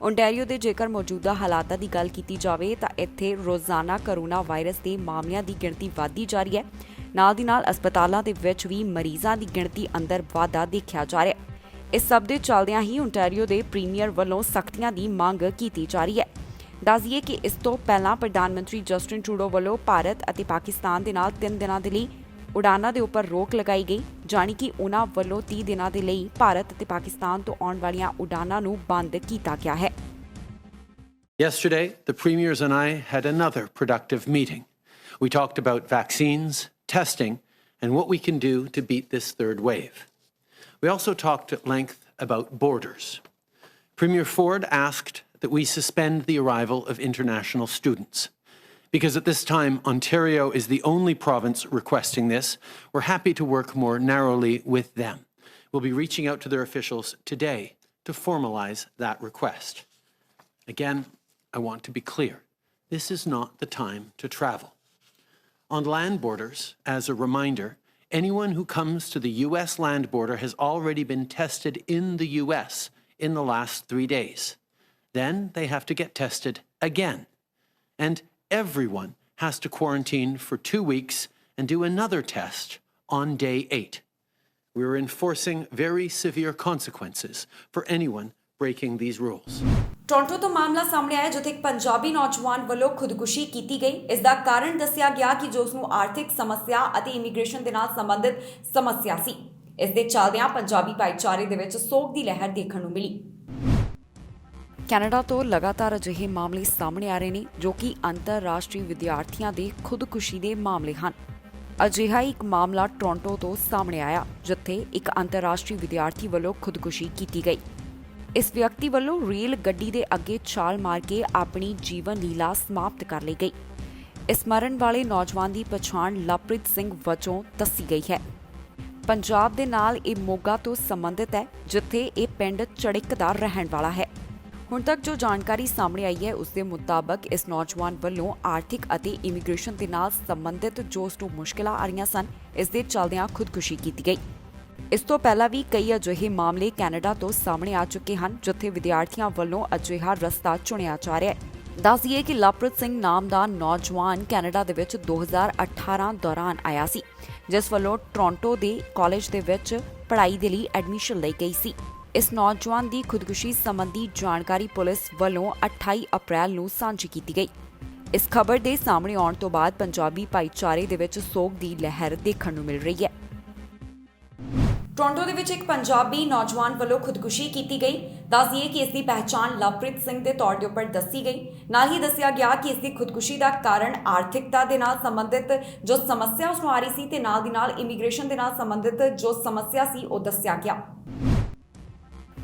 ਓਨਟਾਰੀਓ ਦੇ ਜੇਕਰ ਮੌਜੂਦਾ ਹਾਲਾਤਾਂ ਦੀ ਗੱਲ ਕੀਤੀ ਜਾਵੇ ਤਾਂ ਇੱਥੇ ਰੋਜ਼ਾਨਾ ਕਰੋਨਾ ਵਾਇਰਸ ਦੇ ਮਾਮਲਿਆਂ ਦੀ ਗਿਣਤੀ ਵਧਦੀ ਜਾ ਰਹੀ ਹੈ। ਨਾਲ ਦੀ ਨਾਲ ਹਸਪਤਾਲਾਂ ਦੇ ਵਿੱਚ ਵੀ ਮਰੀਜ਼ਾਂ ਦੀ ਗਿਣਤੀ ਅੰਦਰ ਵਾਧਾ ਦੇਖਿਆ ਜਾ ਰਿਹਾ ਹੈ। ਇਸ ਸਭ ਦੇ ਚੱਲਦਿਆਂ ਹੀ ਓਨਟਾਰੀਓ ਦੇ ਪ੍ਰੀਮੀਅਰ ਵੱਲੋਂ ਸਖਤੀਆਂ ਦੀ ਮੰਗ ਕੀਤੀ ਜਾ ਰਹੀ ਹੈ। ਦੱਸ ਦਈਏ ਕਿ ਇਸ ਤੋਂ ਪਹਿਲਾਂ ਪ੍ਰਧਾਨ ਮੰਤਰੀ ਜਸਟਿਨ ਟਰੂਡੋ ਵੱਲੋਂ ਭਾਰਤ ਅਤੇ ਪਾਕਿਸਤਾਨ ਦੇ ਨਾਲ 3 ਦਿਨਾਂ ਦੇ ਲਈ ਉਡਾਨਾਂ ਦੇ ਉੱਪਰ ਰੋਕ ਲਗਾਈ ਗਈ, ਜਾਣੀ ਕਿ ਉਨ੍ਹਾਂ ਵੱਲੋਂ 30 ਦਿਨਾਂ ਦੇ ਲਈ ਭਾਰਤ ਅਤੇ ਪਾਕਿਸਤਾਨ ਤੋਂ ਆਉਣ ਵਾਲੀਆਂ ਉਡਾਨਾਂ ਨੂੰ ਬੰਦ ਕੀਤਾ ਗਿਆ ਹੈ। Yesterday, the premiers and I had another productive meeting. We talked about vaccines, testing, and what we can do to beat this third wave. We also talked at length about borders. Premier Ford asked that we suspend the arrival of international students. Because at this time, Ontario is the only province requesting this, we're happy to work more narrowly with them. We'll be reaching out to their officials today to formalise that request. Again, I want to be clear. This is not the time to travel. On land borders, as a reminder, anyone who comes to the US land border has already been tested in the US in the last 3 days. Then they have to get tested again. And everyone has to quarantine for 2 weeks and do another test on day 8. We're enforcing very severe consequences for anyone breaking these rules. Toronto ਤੋਂ ਮਾਮਲਾ ਸਾਹਮਣੇ ਆਇਆ ਜਿੱਥੇ ਇੱਕ ਪੰਜਾਬੀ ਨੌਜਵਾਨ ਵੱਲੋਂ ਖੁਦਕੁਸ਼ੀ ਕੀਤੀ ਗਈ। ਇਸ ਦਾ ਕਾਰਨ ਦੱਸਿਆ ਗਿਆ ਕਿ ਜੋ ਉਸ ਨੂੰ ਆਰਥਿਕ ਸਮੱਸਿਆ ਅਤੇ ਇਮੀਗ੍ਰੇਸ਼ਨ ਦੇ ਨਾਲ ਸੰਬੰਧਿਤ ਸਮੱਸਿਆ ਸੀ। ਇਸ ਦੇ ਚੱਲਦਿਆਂ ਪੰਜਾਬੀ ਭਾਈਚਾਰੇ ਦੇ ਵਿੱਚ ਸੋਗ ਦੀ ਲਹਿਰ ਦੇਖਣ ਨੂੰ ਮਿਲੀ। ਕੈਨੇਡਾ ਤੋਂ ਲਗਾਤਾਰ ਅਜਿਹੇ ਮਾਮਲੇ ਸਾਹਮਣੇ ਆ ਰਹੇ ਨੇ ਜੋ ਕਿ ਅੰਤਰਰਾਸ਼ਟਰੀ ਵਿਦਿਆਰਥੀਆਂ ਦੇ ਖੁਦਕੁਸ਼ੀ ਦੇ ਮਾਮਲੇ ਹਨ। ਅਜਿਹਾ ਇੱਕ ਮਾਮਲਾ ਟੋਰਾਂਟੋ ਤੋਂ ਸਾਹਮਣੇ ਆਇਆ ਜਿੱਥੇ ਇੱਕ ਅੰਤਰਰਾਸ਼ਟਰੀ ਵਿਦਿਆਰਥੀ ਵੱਲੋਂ ਖੁਦਕੁਸ਼ੀ ਕੀਤੀ ਗਈ। ਇਸ ਵਿਅਕਤੀ ਵੱਲੋਂ ਰੇਲ ਗੱਡੀ ਦੇ ਅੱਗੇ ਛਾਲ ਮਾਰ ਕੇ ਆਪਣੀ ਜੀਵਨ ਲੀਲਾ ਸਮਾਪਤ ਕਰ ਲਈ ਗਈ। ਇਸ ਮਰਨ ਵਾਲੇ ਨੌਜਵਾਨ ਦੀ ਪਛਾਣ ਲਵਪ੍ਰੀਤ ਸਿੰਘ ਵਜੋਂ ਦੱਸੀ ਗਈ ਹੈ। ਪੰਜਾਬ ਦੇ ਨਾਲ ਇਹ ਮੋਗਾ ਤੋਂ ਸੰਬੰਧਿਤ ਹੈ ਜਿੱਥੇ ਇਹ ਪਿੰਡ ਚੜਿੱਕ ਦਾ ਰਹਿਣ ਵਾਲਾ ਹੈ। ਹੁਣ ਤੱਕ ਜੋ ਜਾਣਕਾਰੀ ਸਾਹਮਣੇ ਆਈ ਹੈ ਉਸ ਦੇ ਮੁਤਾਬਕ ਇਸ ਨੌਜਵਾਨ ਵੱਲੋਂ ਆਰਥਿਕ ਅਤੇ ਇਮੀਗ੍ਰੇਸ਼ਨ ਦੇ ਨਾਲ ਸੰਬੰਧਿਤ ਜੋ ਉਸ ਨੂੰ ਮੁਸ਼ਕਲਾਂ ਆ ਰਹੀਆਂ ਸਨ, ਇਸ ਦੇ ਚੱਲਦਿਆਂ ਖੁਦਕੁਸ਼ੀ ਕੀਤੀ ਗਈ। ਇਸ ਤੋਂ ਪਹਿਲਾਂ ਵੀ ਕਈ ਅਜਿਹੇ ਮਾਮਲੇ ਕੈਨੇਡਾ ਤੋਂ ਸਾਹਮਣੇ ਆ ਚੁੱਕੇ ਹਨ ਜਿੱਥੇ ਵਿਦਿਆਰਥੀਆਂ ਵੱਲੋਂ ਅਜਿਹਾ ਰਸਤਾ ਚੁਣਿਆ ਜਾ ਰਿਹਾ ਹੈ। ਦੱਸ ਦਈਏ ਕਿ ਲਵਪ੍ਰੀਤ ਸਿੰਘ ਨਾਮ ਦਾ ਨੌਜਵਾਨ ਕੈਨੇਡਾ ਦੇ ਵਿੱਚ 2018 ਦੌਰਾਨ ਆਇਆ ਸੀ, ਜਿਸ ਵੱਲੋਂ ਟੋਰਾਂਟੋ ਦੇ ਕਾਲਜ ਦੇ ਵਿੱਚ ਪੜ੍ਹਾਈ ਦੇ ਲਈ ਐਡਮਿਸ਼ਨ ਲਈ ਗਈ ਸੀ। ਇਸ ਨੌਜਵਾਨ ਦੀ ਖੁਦਕੁਸ਼ੀ ਸੰਬੰਧੀ ਜਾਣਕਾਰੀ ਪੁਲਿਸ ਵੱਲੋਂ 28 ਅਪ੍ਰੈਲ ਨੂੰ ਸਾਂਝੀ ਕੀਤੀ ਗਈ। ਇਸ ਖਬਰ ਦੇ ਸਾਹਮਣੇ ਆਉਣ ਤੋਂ ਬਾਅਦ ਪੰਜਾਬੀ ਭਾਈਚਾਰੇ ਦੇ ਵਿੱਚ ਸੋਗ ਦੀ ਲਹਿਰ ਦੇਖਣ ਨੂੰ ਮਿਲ ਰਹੀ ਹੈ। ਟੋਰਾਂਟੋ ਦੇ ਵਿੱਚ ਇੱਕ ਪੰਜਾਬੀ ਨੌਜਵਾਨ ਵੱਲੋਂ ਖੁਦਕੁਸ਼ੀ ਕੀਤੀ ਗਈ। ਦੱਸ ਦਈਏ ਕਿ ਇਸ ਦੀ ਪਹਿਚਾਣ ਲਵਪ੍ਰੀਤ ਸਿੰਘ ਦੇ ਤੌਰ ਦੇ ਉੱਪਰ ਦੱਸੀ ਗਈ। ਨਾਲ ਹੀ ਦੱਸਿਆ ਗਿਆ ਕਿ ਇਸ ਦੀ ਖੁਦਕੁਸ਼ੀ ਦਾ ਕਾਰਨ ਆਰਥਿਕਤਾ ਦੇ ਨਾਲ ਸੰਬੰਧਿਤ ਜੋ ਸਮੱਸਿਆ ਉਸ ਨੂੰ ਆ ਰਹੀ ਸੀ ਤੇ ਨਾਲ ਦੀ ਨਾਲ ਇਮੀਗ੍ਰੇਸ਼ਨ ਦੇ ਨਾਲ ਸੰਬੰਧਿਤ ਜੋ ਸਮੱਸਿਆ ਸੀ ਉਹ ਦੱਸਿਆ ਗਿਆ।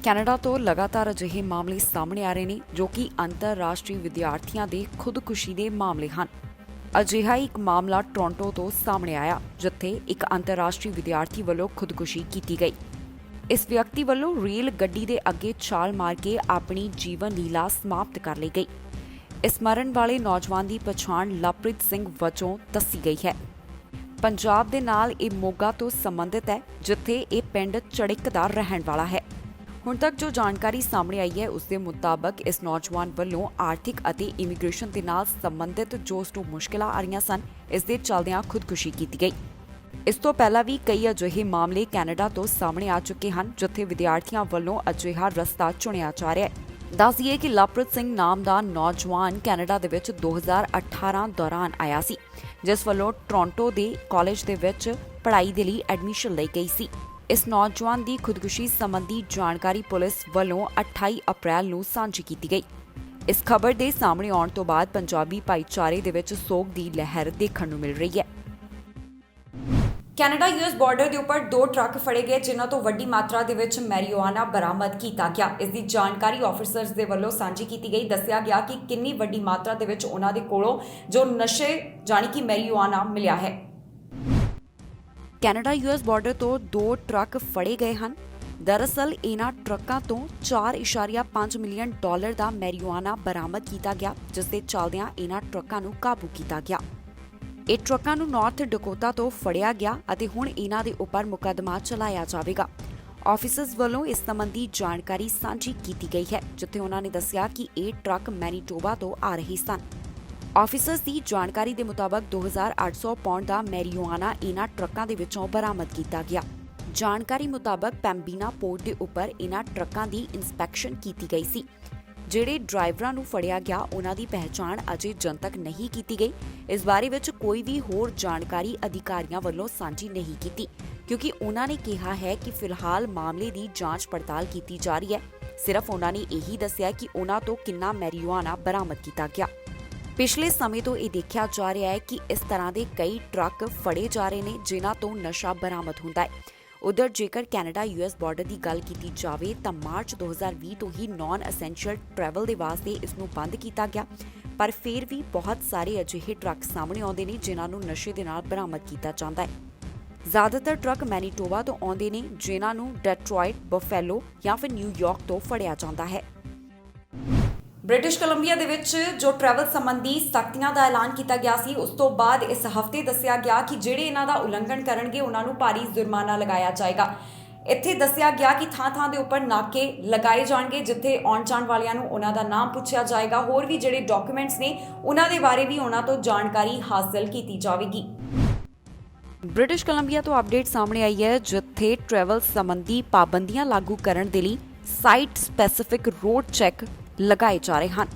ਕੈਨੇਡਾ ਤੋਂ ਲਗਾਤਾਰ ਅਜਿਹੇ ਮਾਮਲੇ ਸਾਹਮਣੇ ਆ ਰਹੇ ਨੇ ਜੋ ਕਿ ਅੰਤਰਰਾਸ਼ਟਰੀ ਵਿਦਿਆਰਥੀਆਂ ਦੇ ਖੁਦਕੁਸ਼ੀ ਦੇ ਮਾਮਲੇ ਹਨ। ਅਜਿਹਾ ਇੱਕ ਮਾਮਲਾ ਟੋਰਾਂਟੋ ਤੋਂ ਸਾਹਮਣੇ ਆਇਆ ਜਿੱਥੇ ਇੱਕ ਅੰਤਰਰਾਸ਼ਟਰੀ ਵਿਦਿਆਰਥੀ ਵੱਲੋਂ ਖੁਦਕੁਸ਼ੀ ਕੀਤੀ ਗਈ। ਇਸ ਵਿਅਕਤੀ ਵੱਲੋਂ ਰੇਲ ਗੱਡੀ ਦੇ ਅੱਗੇ ਛਾਲ ਮਾਰ ਕੇ ਆਪਣੀ ਜੀਵਨ ਲੀਲਾ ਸਮਾਪਤ ਕਰ ਲਈ ਗਈ। ਇਸ ਮਰਨ ਵਾਲੇ ਨੌਜਵਾਨ ਦੀ ਪਛਾਣ ਲਵਪ੍ਰੀਤ ਸਿੰਘ ਵਜੋਂ ਦੱਸੀ ਗਈ ਹੈ। ਪੰਜਾਬ ਦੇ ਨਾਲ ਇਹ ਮੋਗਾ ਤੋਂ ਸੰਬੰਧਿਤ ਹੈ ਜਿੱਥੇ ਇਹ ਪਿੰਡ ਚੜਿੱਕ ਦਾ ਰਹਿਣ ਵਾਲਾ ਹੈ। ਹੁਣ ਤੱਕ ਜੋ ਜਾਣਕਾਰੀ ਸਾਹਮਣੇ ਆਈ ਹੈ ਉਸ ਦੇ ਮੁਤਾਬਕ ਇਸ ਨੌਜਵਾਨ ਵੱਲੋਂ ਆਰਥਿਕ ਅਤੇ ਇਮੀਗ੍ਰੇਸ਼ਨ ਦੇ ਨਾਲ ਸੰਬੰਧਿਤ ਜੋ ਉਸ ਨੂੰ ਮੁਸ਼ਕਲਾਂ ਆ ਰਹੀਆਂ ਸਨ, ਇਸ ਦੇ ਚੱਲਦਿਆਂ ਖੁਦਕੁਸ਼ੀ ਕੀਤੀ ਗਈ। ਇਸ ਤੋਂ ਪਹਿਲਾਂ ਵੀ ਕਈ ਅਜਿਹੇ ਮਾਮਲੇ ਕੈਨੇਡਾ ਤੋਂ ਸਾਹਮਣੇ ਆ ਚੁੱਕੇ ਹਨ ਜਿੱਥੇ ਵਿਦਿਆਰਥੀਆਂ ਵੱਲੋਂ ਅਜਿਹਾ ਰਸਤਾ ਚੁਣਿਆ ਜਾ ਰਿਹਾ ਹੈ। ਦੱਸ ਦਈਏ ਕਿ ਲਵਪ੍ਰੀਤ ਸਿੰਘ ਨਾਮ ਦਾ ਨੌਜਵਾਨ ਕੈਨੇਡਾ ਦੇ ਵਿੱਚ 2018 ਦੌਰਾਨ ਆਇਆ ਸੀ, ਜਿਸ ਵੱਲੋਂ ਟੋਰਾਂਟੋ ਦੇ ਕਾਲਜ ਦੇ ਵਿੱਚ ਪੜ੍ਹਾਈ ਦੇ ਲਈ ਐਡਮਿਸ਼ਨ ਲਈ ਗਈ ਸੀ। ਇਸ ਨੌਜਵਾਨ ਦੀ ਖੁਦਕੁਸ਼ੀ ਸੰਬੰਧੀ ਜਾਣਕਾਰੀ ਪੁਲਿਸ ਵੱਲੋਂ 28 ਅਪ੍ਰੈਲ ਨੂੰ ਸਾਂਝੀ ਕੀਤੀ ਗਈ। ਇਸ ਖਬਰ ਦੇ ਸਾਹਮਣੇ ਆਉਣ ਤੋਂ ਬਾਅਦ ਪੰਜਾਬੀ ਭਾਈਚਾਰੇ ਦੇ ਵਿੱਚ ਸੋਗ ਦੀ ਲਹਿਰ ਦੇਖਣ ਨੂੰ ਮਿਲ ਰਹੀ ਹੈ। ਕੈਨੇਡਾ ਯੂਐਸ ਬਾਰਡਰ ਦੇ ਉੱਪਰ 2 ਟਰੱਕ ਫੜੇ ਗਏ ਜਿਨ੍ਹਾਂ ਤੋਂ ਵੱਡੀ ਮਾਤਰਾ ਦੇ ਵਿੱਚ ਮੈਰੀਜੁਆਨਾ ਬਰਾਮਦ ਕੀਤਾ ਗਿਆ। ਇਸ ਦੀ ਜਾਣਕਾਰੀ ਆਫੀਸਰਸ ਦੇ ਵੱਲੋਂ ਸਾਂਝੀ ਕੀਤੀ ਗਈ। ਦੱਸਿਆ ਗਿਆ ਕਿ ਕਿੰਨੀ ਵੱਡੀ ਮਾਤਰਾ ਦੇ ਵਿੱਚ ਉਹਨਾਂ ਦੇ ਕੋਲੋਂ ਜੋ ਨਸ਼ੇ ਜਾਣੀ ਕਿ ਮੈਰੀਜੁਆਨਾ ਮਿਲਿਆ ਹੈ। ਕੈਨੇਡਾ ਯੂਐਸ ਬਾਰਡਰ ਤੋਂ 2 ਟਰੱਕ ਫੜੇ ਗਏ ਹਨ। ਦਰਅਸਲ ਇਹਨਾਂ ਟਰੱਕਾਂ ਤੋਂ 4.5 ਮਿਲੀਅਨ ਡਾਲਰ ਦਾ ਮੈਰੀਜੁਆਨਾ ਬਰਾਮਦ ਕੀਤਾ ਗਿਆ, ਜਿਸ ਦੇ ਚੱਲਦਿਆਂ ਇਹਨਾਂ ਟਰੱਕਾਂ ਨੂੰ ਕਾਬੂ ਕੀਤਾ ਗਿਆ। ਇਹ ਟਰੱਕਾਂ ਨੂੰ ਨਾਰਥ ਡਕੋਟਾ ਤੋਂ ਫੜਿਆ ਗਿਆ ਅਤੇ ਹੁਣ ਇਹਨਾਂ ਦੇ ਉੱਪਰ ਮੁਕੱਦਮਾ ਚਲਾਇਆ ਜਾਵੇਗਾ। ਆਫੀਸਰਸ ਵੱਲੋਂ ਇਸ ਸੰਬੰਧੀ ਜਾਣਕਾਰੀ ਸਾਂਝੀ ਕੀਤੀ ਗਈ ਹੈ, ਜਿੱਥੇ ਉਹਨਾਂ ਨੇ ਦੱਸਿਆ ਕਿ ਇਹ ਟਰੱਕ ਮੈਨੀਟੋਬਾ ਤੋਂ ਆ ਰਹੇ ਸਨ। ਆਫੀਸਰਸ ਦੀ ਜਾਣਕਾਰੀ ਦੇ ਮੁਤਾਬਕ 2800 ਪੌਂਡ ਦਾ ਮੈਰੀਜੁਆਨਾ ਇਹਨਾਂ ਟਰੱਕਾਂ ਦੇ ਵਿੱਚੋਂ ਬਰਾਮਦ ਕੀਤਾ ਗਿਆ। ਜਾਣਕਾਰੀ ਮੁਤਾਬਕ ਪੈਂਬੀਨਾ ਪੋਰਟ ਦੇ ਉੱਪਰ ਇਹਨਾਂ ਟਰੱਕਾਂ ਦੀ ਇਨਸਪੈਕਸ਼ਨ ਕੀਤੀ ਗਈ ਸੀ। ਜਿਹੜੇ ਡਰਾਈਵਰਾਂ ਨੂੰ ਫੜਿਆ ਗਿਆ ਉਹਨਾਂ ਦੀ ਪਹਿਚਾਣ ਅਜੇ ਜਨਤਕ ਨਹੀਂ ਕੀਤੀ ਗਈ। ਇਸ ਬਾਰੇ ਵਿੱਚ ਕੋਈ ਵੀ ਹੋਰ ਜਾਣਕਾਰੀ ਅਧਿਕਾਰੀਆਂ ਵੱਲੋਂ ਸਾਂਝੀ ਨਹੀਂ ਕੀਤੀ, ਕਿਉਂਕਿ ਉਹਨਾਂ ਨੇ ਕਿਹਾ ਹੈ ਕਿ ਫਿਲਹਾਲ ਮਾਮਲੇ ਦੀ ਜਾਂਚ ਪੜਤਾਲ ਕੀਤੀ ਜਾ ਰਹੀ ਹੈ। ਸਿਰਫ ਉਹਨਾਂ ਨੇ ਇਹੀ ਦੱਸਿਆ ਕਿ ਉਹਨਾਂ ਤੋਂ ਕਿੰਨਾ ਮੈਰੀਜੁਆਨਾ ਬਰਾਮਦ ਕੀਤਾ ਗਿਆ। ਪਿਛਲੇ ਸਮੇਂ ਤੋਂ ਇਹ ਦੇਖਿਆ ਜਾ ਰਿਹਾ ਹੈ ਕਿ ਇਸ ਤਰ੍ਹਾਂ ਦੇ ਕਈ ਟਰੱਕ ਫੜੇ ਜਾ ਰਹੇ ਨੇ ਜਿਨ੍ਹਾਂ ਤੋਂ ਨਸ਼ਾ ਬਰਾਮਦ ਹੁੰਦਾ ਹੈ। ਉਧਰ ਜੇਕਰ ਕੈਨੇਡਾ US ਬਾਰਡਰ ਦੀ ਗੱਲ ਕੀਤੀ ਜਾਵੇ ਤਾਂ ਮਾਰਚ 2020 ਤੋਂ ਹੀ ਨਾਨ ਐਸੈਂਸ਼ੀਅਲ ਟਰੈਵਲ ਦੇ ਵਾਸਤੇ ਇਸ ਨੂੰ ਬੰਦ ਕੀਤਾ ਗਿਆ, ਪਰ ਫਿਰ ਵੀ ਬਹੁਤ ਸਾਰੇ ਅਜਿਹੇ ਟਰੱਕ ਸਾਹਮਣੇ ਆਉਂਦੇ ਨੇ ਜਿਨ੍ਹਾਂ ਨੂੰ ਨਸ਼ੇ ਦੇ ਨਾਲ ਬਰਾਮਦ ਕੀਤਾ ਜਾਂਦਾ ਹੈ। ਜ਼ਿਆਦਾਤਰ ਟਰੱਕ ਮੈਨੀਟੋਬਾ ਤੋਂ ਆਉਂਦੇ ਨੇ ਜਿਨ੍ਹਾਂ ਨੂੰ ਡੈਟਰੋਇਟ, ਬਫੈਲੋ ਜਾਂ ਫਿਰ ਨਿਊਯਾਰਕ ਤੋਂ ਫੜਿਆ ਜਾਂਦਾ ਹੈ। ਬ੍ਰਿਟਿਸ਼ ਕੋਲੰਬੀਆ ਦੇ ਵਿੱਚ ਜੋ ਟਰੈਵਲ ਸੰਬੰਧੀ ਸਖਤੀਆਂ ਦਾ ਐਲਾਨ ਕੀਤਾ ਗਿਆ ਸੀ, ਉਸ ਤੋਂ ਬਾਅਦ ਇਸ ਹਫ਼ਤੇ ਦੱਸਿਆ ਗਿਆ ਕਿ ਜਿਹੜੇ ਇਹਨਾਂ ਦਾ ਉਲੰਘਣ ਕਰਨਗੇ ਉਹਨਾਂ ਨੂੰ ਭਾਰੀ ਜੁਰਮਾਨਾ ਲਗਾਇਆ ਜਾਏਗਾ। ਇੱਥੇ ਦੱਸਿਆ ਗਿਆ ਕਿ ਥਾਂ-ਥਾਂ ਦੇ ਉੱਪਰ ਨਾਕੇ ਲਗਾਏ ਜਾਣਗੇ ਜਿੱਥੇ ਆਉਣ ਜਾਣ ਵਾਲਿਆਂ ਨੂੰ ਉਹਨਾਂ ਦਾ ਨਾਮ ਪੁੱਛਿਆ ਜਾਏਗਾ। ਹੋਰ ਵੀ ਜਿਹੜੇ ਡਾਕੂਮੈਂਟਸ ਨੇ ਉਹਨਾਂ ਦੇ ਬਾਰੇ ਵੀ ਉਹਨਾਂ ਤੋਂ ਜਾਣਕਾਰੀ ਹਾਸਲ ਕੀਤੀ ਜਾਵੇਗੀ। ਬ੍ਰਿਟਿਸ਼ ਕੋਲੰਬੀਆ ਤੋਂ ਅਪਡੇਟ ਸਾਹਮਣੇ ਆਈ ਹੈ, ਜਿੱਥੇ ਟਰੈਵਲ ਸੰਬੰਧੀ ਪਾਬੰਦੀਆਂ ਲਾਗੂ ਕਰਨ ਦੇ ਲਈ ਸਾਈਟ ਸਪੈਸੀਫਿਕ ਰੋਡ ਚੈੱਕ ਲਗਾਏ ਜਾ ਰਹੇ ਹਨ।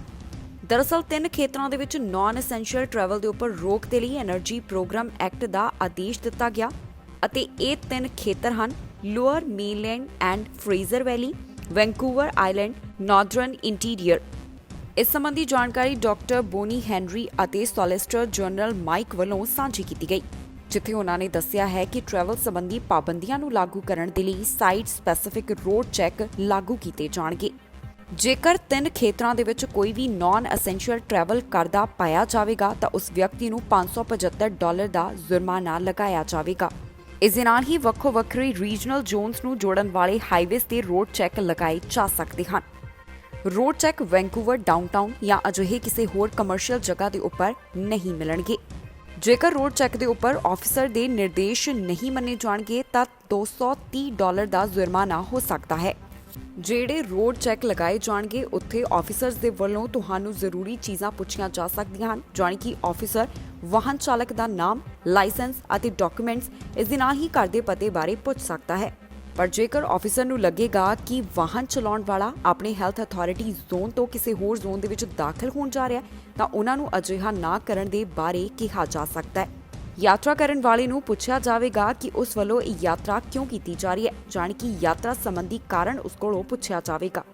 ਦਰਅਸਲ 3 ਖੇਤਰਾਂ ਦੇ ਵਿੱਚ ਨਾਨ ਐਸੈਂਸ਼ੀਅਲ ਟਰੈਵਲ ਦੇ ਉੱਪਰ ਰੋਕ ਦੇ ਲਈ ਐਨਰਜੀ ਪ੍ਰੋਗਰਾਮ ਐਕਟ ਦਾ ਆਦੇਸ਼ ਦਿੱਤਾ ਗਿਆ ਅਤੇ ਇਹ 3 ਖੇਤਰ ਹਨ: lower mainland and Fraser valley, Vancouver island, Northern interior. ਇਸ ਸੰਬੰਧੀ ਜਾਣਕਾਰੀ ਡਾਕਟਰ ਬੋਨੀ ਹੈਨਰੀ ਅਤੇ ਸੋਲਿਸਿਟਰ ਜਨਰਲ ਮਾਈਕ ਵੱਲੋਂ ਸਾਂਝੀ ਕੀਤੀ ਗਈ, ਜਿੱਥੇ ਉਹਨਾਂ ਨੇ ਦੱਸਿਆ ਹੈ ਕਿ ਟਰੈਵਲ ਸੰਬੰਧੀ ਪਾਬੰਦੀਆਂ ਨੂੰ ਲਾਗੂ ਕਰਨ ਦੇ ਲਈ ਸਾਈਟ ਸਪੈਸੀਫਿਕ ਰੋਡ ਚੈੱਕ ਲਾਗੂ ਕੀਤੇ ਜਾਣਗੇ। ਜੇਕਰ 3 ਖੇਤਰਾਂ ਦੇ ਵਿੱਚ ਕੋਈ ਵੀ ਨਾਨ ਐਸੈਂਸ਼ੀਅਲ ਟਰੈਵਲ ਕਰਦਾ ਪਾਇਆ ਜਾਵੇਗਾ ਤਾਂ ਉਸ ਵਿਅਕਤੀ ਨੂੰ $575 ਦਾ ਜੁਰਮਾਨਾ ਲਗਾਇਆ ਜਾਵੇਗਾ। ਇਸ ਦੇ ਨਾਲ ਹੀ ਵੱਖੋ ਵੱਖਰੇ ਰੀਜਨਲ ਜ਼ੋਨਸ ਨੂੰ ਜੋੜਨ ਵਾਲੇ ਹਾਈਵੇਜ਼ ਤੇ ਰੋਡ ਚੈੱਕ ਲਗਾਏ ਜਾ ਸਕਦੇ ਹਨ। ਰੋਡ ਚੈੱਕ ਵੈਂਕੂਵਰ ਡਾਊਨਟਾਊਨ ਜਾਂ ਅਜਿਹੇ ਕਿਸੇ ਹੋਰ ਕਮਰਸ਼ੀਅਲ ਜਗ੍ਹਾ ਦੇ ਉੱਪਰ ਨਹੀਂ ਮਿਲਣਗੇ। ਜੇਕਰ ਰੋਡ ਚੈੱਕ ਦੇ ਉੱਪਰ ਆਫੀਸਰ ਦੇ ਨਿਰਦੇਸ਼ ਨਹੀਂ ਮੰਨੇ ਜਾਣਗੇ ਤਾਂ $230 ਦਾ ਜੁਰਮਾਨਾ ਹੋ ਸਕਦਾ ਹੈ। ਜਿਹੜੇ ਰੋਡ ਚੈੱਕ ਲਗਾਏ ਜਾਣਗੇ ਉੱਥੇ ਆਫੀਸਰਸ ਦੇ ਵੱਲੋਂ ਤੁਹਾਨੂੰ ਜ਼ਰੂਰੀ ਚੀਜ਼ਾਂ ਪੁੱਛੀਆਂ ਜਾ ਸਕਦੀਆਂ ਹਨ, ਜਾਣੀ ਕਿ ਆਫੀਸਰ ਵਾਹਨ ਚਾਲਕ ਦਾ ਨਾਮ, ਲਾਇਸੈਂਸ ਅਤੇ ਡਾਕੂਮੈਂਟਸ, ਇਸ ਦੇ ਨਾਲ ਹੀ ਘਰ ਦੇ ਪਤੇ ਬਾਰੇ ਪੁੱਛ ਸਕਦਾ ਹੈ। ਪਰ ਜੇਕਰ ਆਫੀਸਰ ਨੂੰ ਲੱਗੇਗਾ ਕਿ ਵਾਹਨ ਚਲਾਉਣ ਵਾਲਾ ਆਪਣੇ ਹੈਲਥ ਅਥਾਰਟੀ ਜ਼ੋਨ ਤੋਂ ਕਿਸੇ ਹੋਰ ਜ਼ੋਨ ਦੇ ਵਿੱਚ ਦਾਖਲ ਹੋਣ ਜਾ ਰਿਹਾ ਤਾਂ ਉਹਨਾਂ ਨੂੰ ਅਜਿਹਾ ਨਾ ਕਰਨ ਦੇ ਬਾਰੇ ਕਿਹਾ ਜਾ ਸਕਦਾ ਹੈ। ਯਾਤਰਾ ਕਰਨ ਵਾਲੇ ਨੂੰ ਪੁੱਛਿਆ ਜਾਵੇਗਾ ਕਿ ਉਸ ਵੱਲੋਂ ਇਹ ਯਾਤਰਾ ਕਿਉਂ ਕੀਤੀ ਜਾ ਰਹੀ ਹੈ, ਜਾਣੀ ਕਿ ਯਾਤਰਾ ਸੰਬੰਧੀ ਕਾਰਨ ਉਸ ਕੋਲੋਂ ਪੁੱਛਿਆ ਜਾਵੇਗਾ।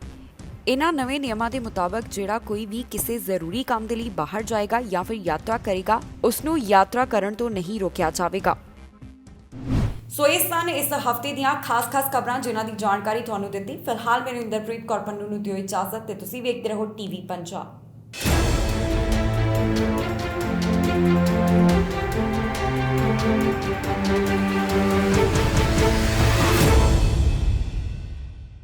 ਇਹਨਾਂ ਨਵੇਂ ਨਿਯਮਾਂ ਦੇ ਮੁਤਾਬਕ ਜਿਹੜਾ ਕੋਈ ਵੀ ਕਿਸੇ ਜ਼ਰੂਰੀ ਕੰਮ ਦੇ ਲਈ ਬਾਹਰ ਜਾਏਗਾ ਜਾਂ ਫਿਰ ਯਾਤਰਾ ਕਰੇਗਾ, ਉਸ ਨੂੰ ਯਾਤਰਾ ਕਰਨ ਤੋਂ ਨਹੀਂ ਰੋਕਿਆ ਜਾਵੇਗਾ। ਸੋ ਇਸ ਸਨ ਇਸ ਹਫ਼ਤੇ ਦੀਆਂ ਖਾਸ ਖਬਰਾਂ ਜਿਨ੍ਹਾਂ ਦੀ ਜਾਣਕਾਰੀ ਤੁਹਾਨੂੰ ਦਿੱਤੀ। ਫਿਲਹਾਲ ਮੈਨੂੰ ਇੰਦਰਪ੍ਰੀਤ ਕੌਰ ਪੰਨੂ ਨੂੰ ਦਿਓ ਇਜਾਜ਼ਤ ਤੇ ਤੁਸੀਂ ਵੇਖਦੇ ਰਹੋ TV ਪੰਜਾਬ।